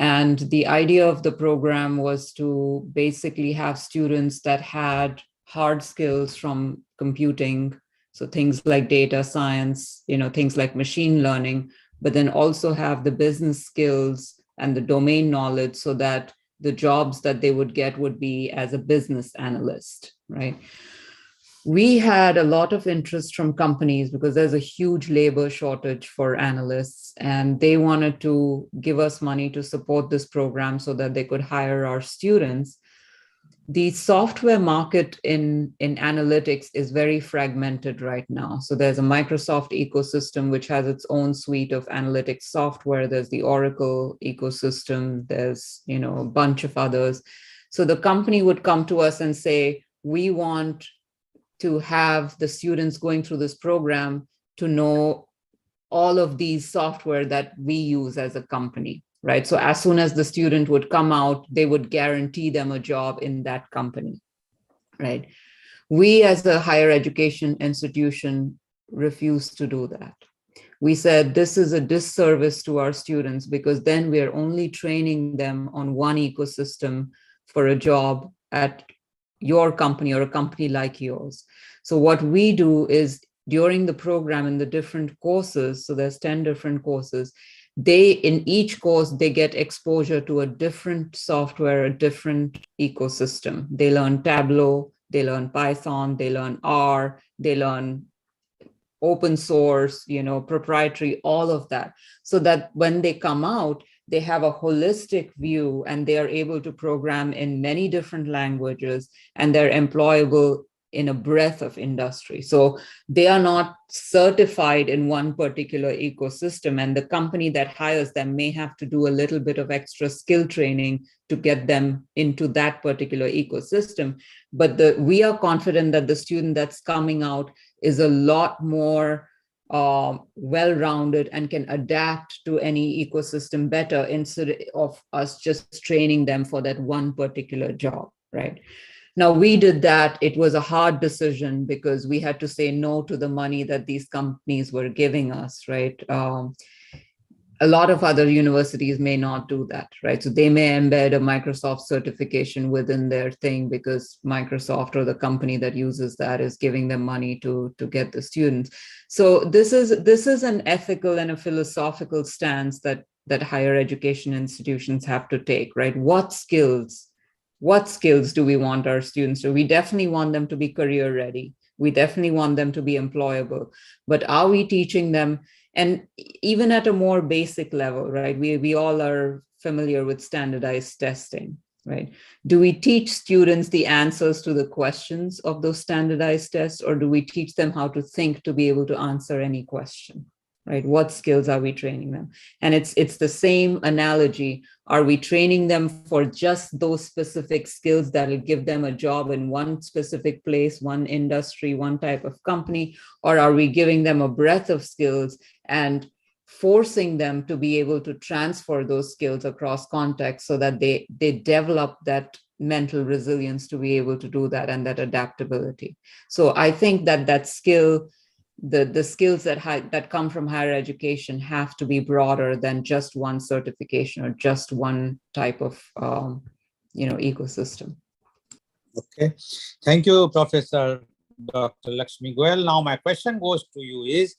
Speaker 3: And the idea of the program was to basically have students that had hard skills from computing, so things like data science, things like machine learning, but then also have the business skills and the domain knowledge so that the jobs that they would get would be as a business analyst, right? We had a lot of interest from companies because there's a huge labor shortage for analysts, and they wanted to give us money to support this program so that they could hire our students. The software market in analytics is very fragmented right now. So there's a Microsoft ecosystem, which has its own suite of analytics software. There's the Oracle ecosystem. There's, a bunch of others. So the company would come to us and say, we want to have the students going through this program to know all of these software that we use as a company, right? So as soon as the student would come out, they would guarantee them a job in that company, right? We as a higher education institution refused to do that. We said this is a disservice to our students because then we are only training them on one ecosystem for a job at your company or a company like yours. So what we do is during the program in the different courses, so there's 10 different courses, in each course, they get exposure to a different software, a different ecosystem. They learn Tableau, they learn Python, they learn R, they learn open source, proprietary, all of that, so that when they come out, they have a holistic view and they are able to program in many different languages, and they're employable in a breadth of industry. So they are not certified in one particular ecosystem, and the company that hires them may have to do a little bit of extra skill training to get them into that particular ecosystem. But we are confident that the student that's coming out is a lot more well-rounded and can adapt to any ecosystem better instead of us just training them for that one particular job, right? Now, we did that. It was a hard decision because we had to say no to the money that these companies were giving us, right? A lot of other universities may not do that, right? So they may embed a Microsoft certification within their thing because Microsoft or the company that uses that is giving them money to get the students. So this is an ethical and a philosophical stance that higher education institutions have to take, right? What skills do we want our students to? We definitely want them to be career ready. We definitely want them to be employable. But are we teaching them? And even at a more basic level, right? We all are familiar with standardized testing, right? Do we teach students the answers to the questions of those standardized tests, or do we teach them how to think to be able to answer any question, right? What skills are we training them? And it's the same analogy. Are we training them for just those specific skills that will give them a job in one specific place, one industry, one type of company? Or are we giving them a breadth of skills and forcing them to be able to transfer those skills across contexts so that they develop that mental resilience to be able to do that and that adaptability? So I think that skill, the skills that come from higher education have to be broader than just one certification or just one type of ecosystem.
Speaker 1: Okay. Thank you, Professor Dr. Lakshmi Goel. Now, my question goes to you is,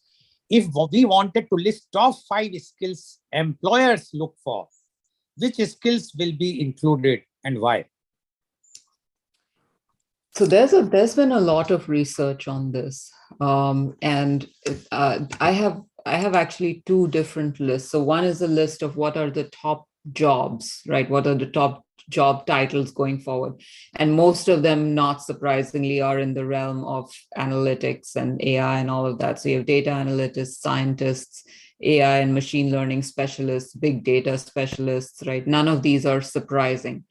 Speaker 1: if we wanted to list top 5 skills employers look for, which skills will be included and why?
Speaker 3: So there's been a lot of research on this, and I have actually 2 different lists. So one is a list of what are the top jobs, right? What are the top job titles going forward? And most of them, not surprisingly, are in the realm of analytics and AI and all of that. So you have data analytics, scientists, AI and machine learning specialists, big data specialists, right? None of these are surprising.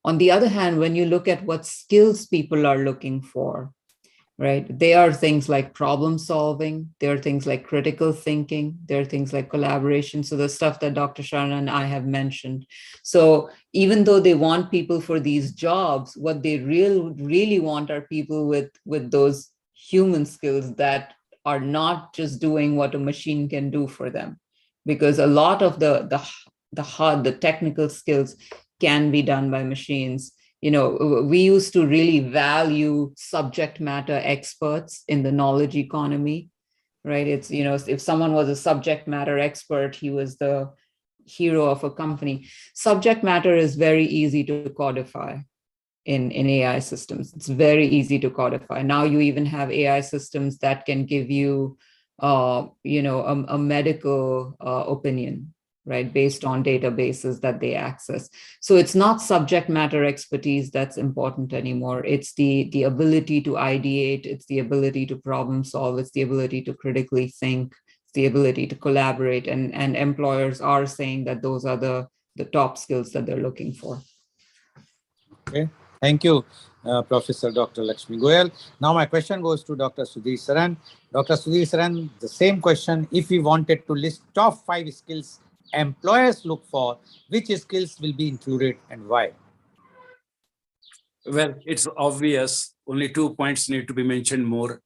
Speaker 3: On the other hand, when you look at what skills people are looking for, right? They are things like problem solving, there are things like critical thinking, there are things like collaboration. So the stuff that Dr. Sharan and I have mentioned. So even though they want people for these jobs, what they really want are people with those human skills that are not just doing what a machine can do for them. Because a lot of the hard, the technical skills can be done by machines. We used to really value subject matter experts in the knowledge economy, right? It's, if someone was a subject matter expert, he was the hero of a company. Subject matter is very easy to codify in AI systems. It's very easy to codify. Now you even have AI systems that can give you, a medical opinion, right, based on databases that they access. So it's not subject matter expertise that's important anymore. It's the ability to ideate, it's the ability to problem solve, it's the ability to critically think, it's the ability to collaborate, and employers are saying that those are the top skills that they're looking for.
Speaker 1: Okay, thank you, Professor Dr. Lakshmi Goel. Now my question goes to Dr. Sudhir Saran. Dr. Sudhir Saran, the same question. If we wanted to list top 5 skills employers look for, which skills will be included and why?
Speaker 2: Well, it's obvious. Only 2 points need to be mentioned more.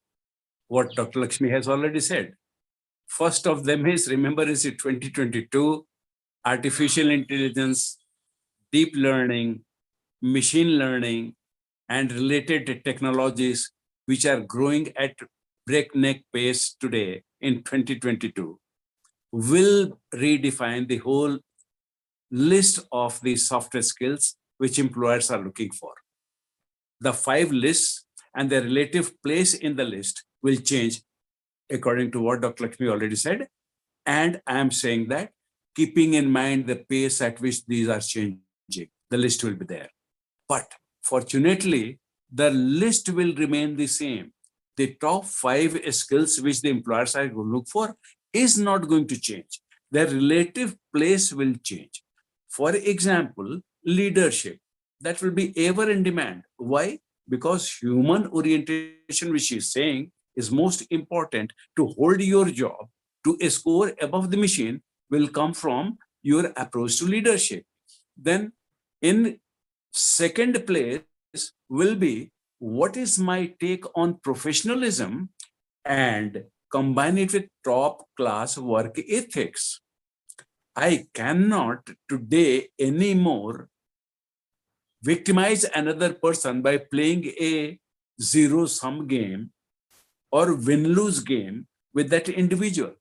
Speaker 2: What Dr. Lakshmi has already said. First of them is, remember, is it 2022, artificial intelligence, deep learning, machine learning, and related technologies, which are growing at breakneck pace today in 2022, will redefine the whole list of the software skills which employers are looking for. The 5 lists and their relative place in the list will change according to what Dr. Lakshmi already said. And I am saying that keeping in mind the pace at which these are changing, the list will be there. But fortunately, the list will remain the same. The top 5 skills which the employers are going to look for is not going to change. Their relative place will change. For example, leadership, that will be ever in demand. Why? Because human orientation, which she's saying, is most important to hold your job, to score above the machine, will come from your approach to leadership. Then in second place will be, what is my take on professionalism and combine it with top class work ethics. I cannot today anymore victimize another person by playing a zero-sum game or win-lose game with that individual.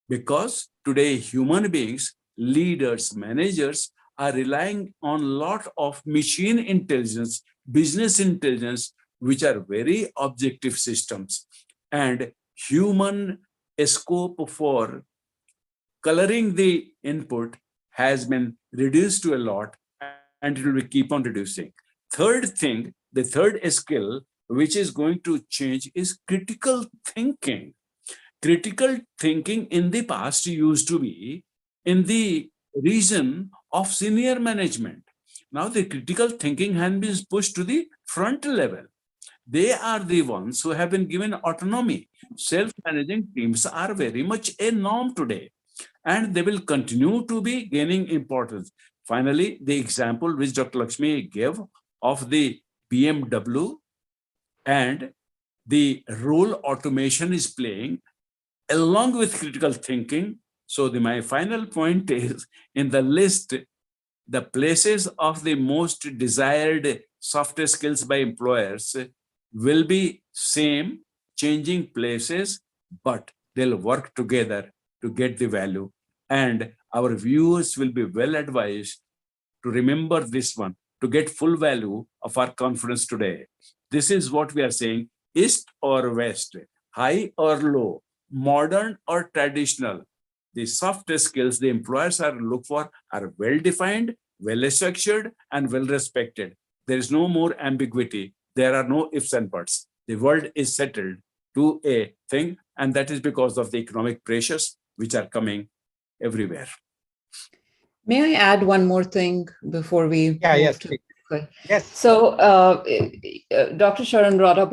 Speaker 2: Because today human beings, leaders, managers are relying on a lot of machine intelligence, business intelligence, which are very objective systems. And human scope for coloring the input has been reduced to a lot, and it will keep on reducing. Third thing, the third skill which is going to change is critical thinking. Critical thinking in the past used to be in the region of senior management. Now the critical thinking has been pushed to the front level. They are the ones who have been given autonomy. Self-managing teams are very much a norm today, and they will continue to be gaining importance. Finally, the example which Dr. Lakshmi gave of the BMW and the role automation is playing along with critical thinking. So my final point is, in the list, the places of the most desired software skills by employers will be same, changing places, but they'll work together to get the value. And our viewers will be well advised to remember this one, to get full value of our conference today. This is what we are saying: East or West, high or low, modern or traditional. The soft skills the employers are look for are well defined, well structured, and well respected. There is no more ambiguity. There are no ifs and buts. The world is settled to a thing, and that is because of the economic pressures which are coming everywhere.
Speaker 3: May I add one more thing before we
Speaker 1: Yeah,
Speaker 3: move
Speaker 1: yes,
Speaker 3: to
Speaker 1: please.
Speaker 3: Okay.
Speaker 1: Yes.
Speaker 3: So, Dr. Sharan brought up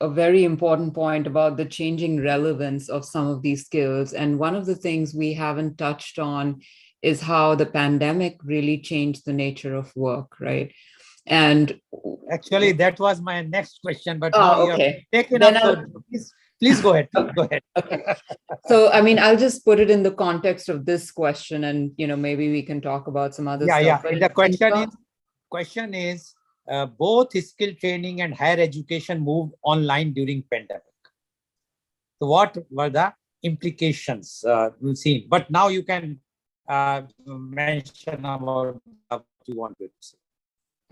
Speaker 3: a very important point about the changing relevance of some of these skills. And one of the things we haven't touched on is how the pandemic really changed the nature of work, right? And
Speaker 1: Actually, that was my next question, but now you have
Speaker 3: okay.
Speaker 1: taken
Speaker 3: Then
Speaker 1: up. So please go ahead. Please go ahead.
Speaker 3: okay. So, I mean, I'll just put it in the context of this question, and maybe we can talk about some other
Speaker 1: Yeah,
Speaker 3: stuff.
Speaker 1: yeah.
Speaker 3: But
Speaker 1: The
Speaker 3: in terms,
Speaker 1: question is both skill training and higher education moved online during pandemic. So what were the implications we've seen? But now you can mention about what you want to say.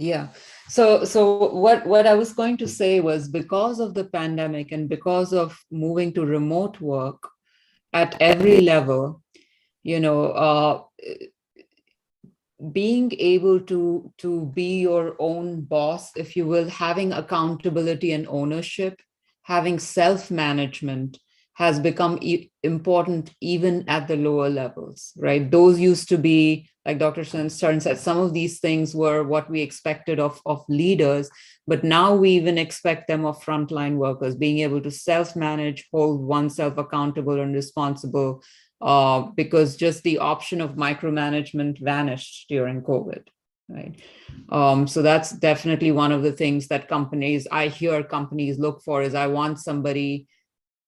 Speaker 3: yeah. So what I was going to say was, because of the pandemic and because of moving to remote work at every level, you know, being able to be your own boss, if you will, having accountability and ownership, having self-management has become important even at the lower levels, right? Those used to be, like Dr. Stern said, some of these things were what we expected of leaders, but now we even expect them of frontline workers, being able to self-manage, hold oneself accountable and responsible, because just the option of micromanagement vanished during COVID, right? So that's definitely one of the things that I hear companies look for is, I want somebody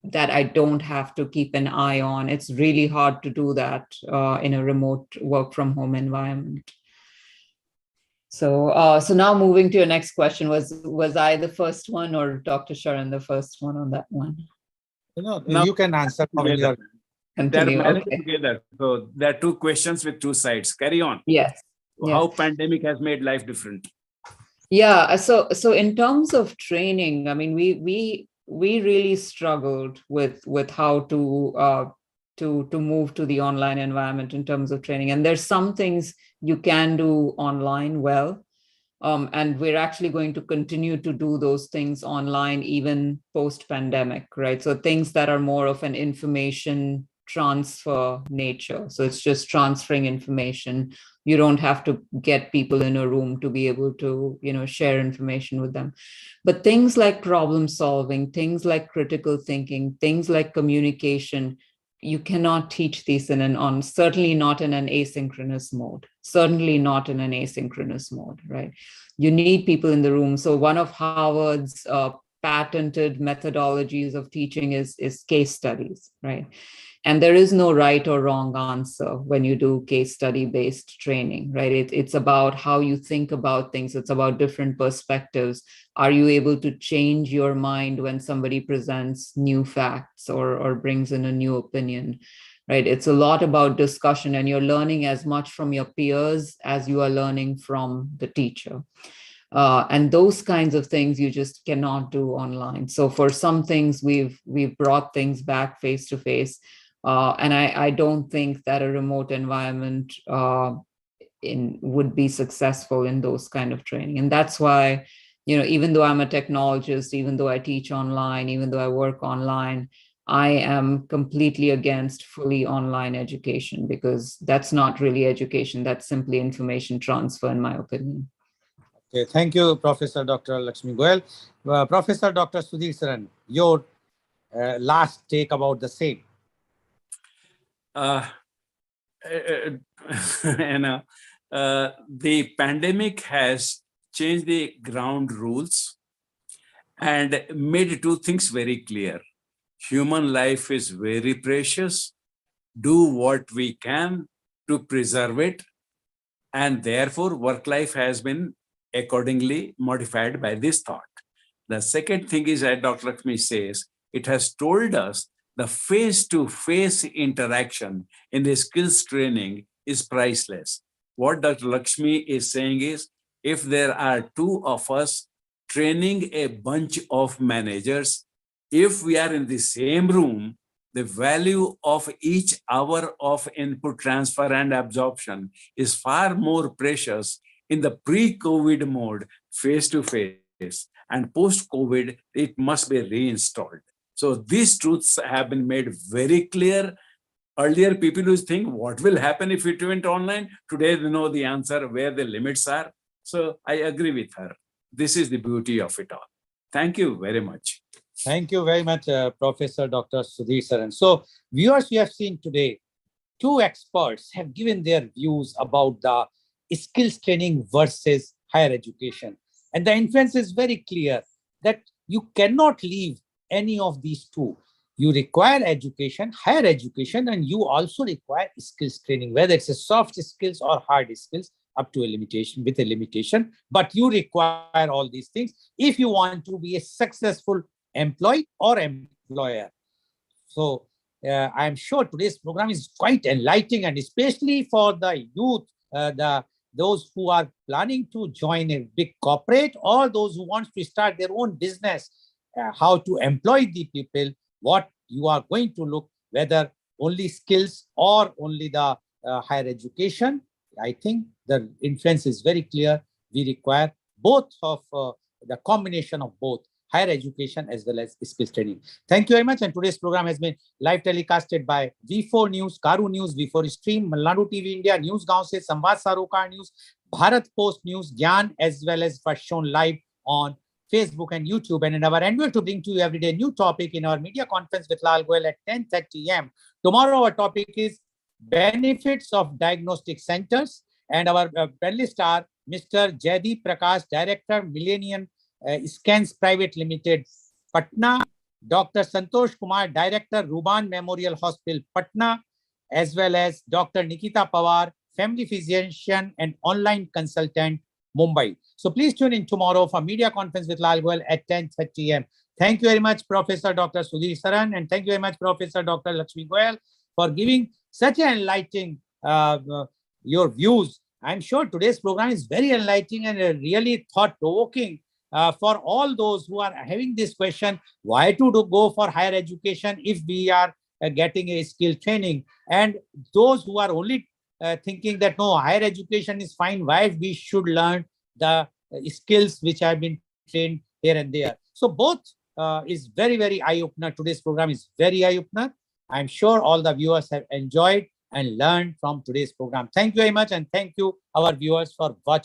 Speaker 3: that I don't have to keep an eye on. It's really hard to do that in a remote work from home environment. So now moving to your next question, was I the first one or Dr. Sharan the first one on that one?
Speaker 2: Now
Speaker 1: You can answer from
Speaker 2: together.
Speaker 1: your.
Speaker 2: They're
Speaker 3: Continue.
Speaker 2: married
Speaker 3: Okay.
Speaker 2: together. So there are two questions with two sides. Carry on.
Speaker 3: Yes.
Speaker 2: How
Speaker 3: Yes.
Speaker 2: pandemic has made life different?
Speaker 3: Yeah. So in terms of training, I mean, we really struggled with how to move to the online environment in terms of training. And there's some things you can do online well. And we're actually going to continue to do those things online even post-pandemic, right? So things that are more of an information transfer nature. So it's just transferring information. You don't have to get people in a room to be able to, share information with them. But things like problem solving, things like critical thinking, things like communication, you cannot teach these certainly not in an asynchronous mode, right? You need people in the room. So one of Harvard's patented methodologies of teaching is case studies, right? And there is no right or wrong answer when you do case study based training, right? It's about how you think about things. It's about different perspectives. Are you able to change your mind when somebody presents new facts or brings in a new opinion, right? It's a lot about discussion, and you're learning as much from your peers as you are learning from the teacher. And those kinds of things you just cannot do online. So for some things, we've brought things back face to face. And I don't think that a remote environment would be successful in those kind of training. And that's why, even though I'm a technologist, even though I teach online, even though I work online, I am completely against fully online education, because that's not really education. That's simply information transfer, in my opinion.
Speaker 1: Okay, thank you, Professor Dr. Lakshmi Goel. Professor Dr. Sudhir Saran, your last take about the same.
Speaker 2: Uh, and the pandemic has changed the ground rules and made two things very clear. Human life is very precious. Do what we can to preserve it. And therefore, work life has been accordingly modified by this thought. The second thing is that Dr. Lakshmi says, it has told us the face-to-face interaction in the skills training is priceless. What Dr. Lakshmi is saying is, if there are two of us training a bunch of managers, if we are in the same room, the value of each hour of input transfer and absorption is far more precious in the pre-COVID mode, face-to-face, and post-COVID, it must be reinstalled. So these truths have been made very clear. Earlier, people used to think, what will happen if it went online? Today, they know the answer, where the limits are. So I agree with her. This is the beauty of it all. Thank you very much.
Speaker 1: Thank you very much, Professor Dr. Sudhir Saran. So, viewers, we have seen today two experts have given their views about the skills training versus higher education. And the inference is very clear that you cannot leave any of these two. You require education, higher education, and you also require skills training, whether it's a soft skills or hard skills, up to a limitation, with a limitation. But you require all these things if you want to be a successful employee or employer. So I'm sure today's program is quite enlightening, and especially for the youth, those who are planning to join a big corporate or those who want to start their own business, how to employ the people, what you are going to look, whether only skills or only the higher education. I think the influence is very clear. We require both of the combination of both higher education as well as skills training. Thank you very much. And today's program has been live telecasted by V4 News, Karu News, V4 Stream, Malnadu TV India, News Gaon se, Samvad Sarokar News, Bharat Post News, Gyan, as well as was shown live on Facebook and YouTube. And in our endeavor to bring to you every day new topic in our media conference with Lal Goel at 10:30 a.m. Tomorrow our topic is benefits of diagnostic centers. And our panelists are Mr. Jaideep Prakash, Director, Millennium Scans Private Limited, Patna; Dr. Santosh Kumar, Director, Ruban Memorial Hospital, Patna; as well as Dr. Nikita Pawar, Family Physician and Online Consultant, Mumbai. So please tune in tomorrow for media conference with Lal Goel at 10:30 a.m. Thank you very much, Professor Dr. Sudhir Saran, and thank you very much, Professor Dr. Lakshmi Goel, for giving such an enlightening your views. I'm sure today's program is very enlightening and really thought-provoking for all those who are having this question, why to go for higher education if we are getting a skill training? And those who are only thinking that no, higher education is fine, why we should learn the skills which have been trained here and there. So both is very, very eye-opener. Today's program is very eye-opener. I'm sure all the viewers have enjoyed and learned from today's program. Thank you very much. And thank you, our viewers, for watching.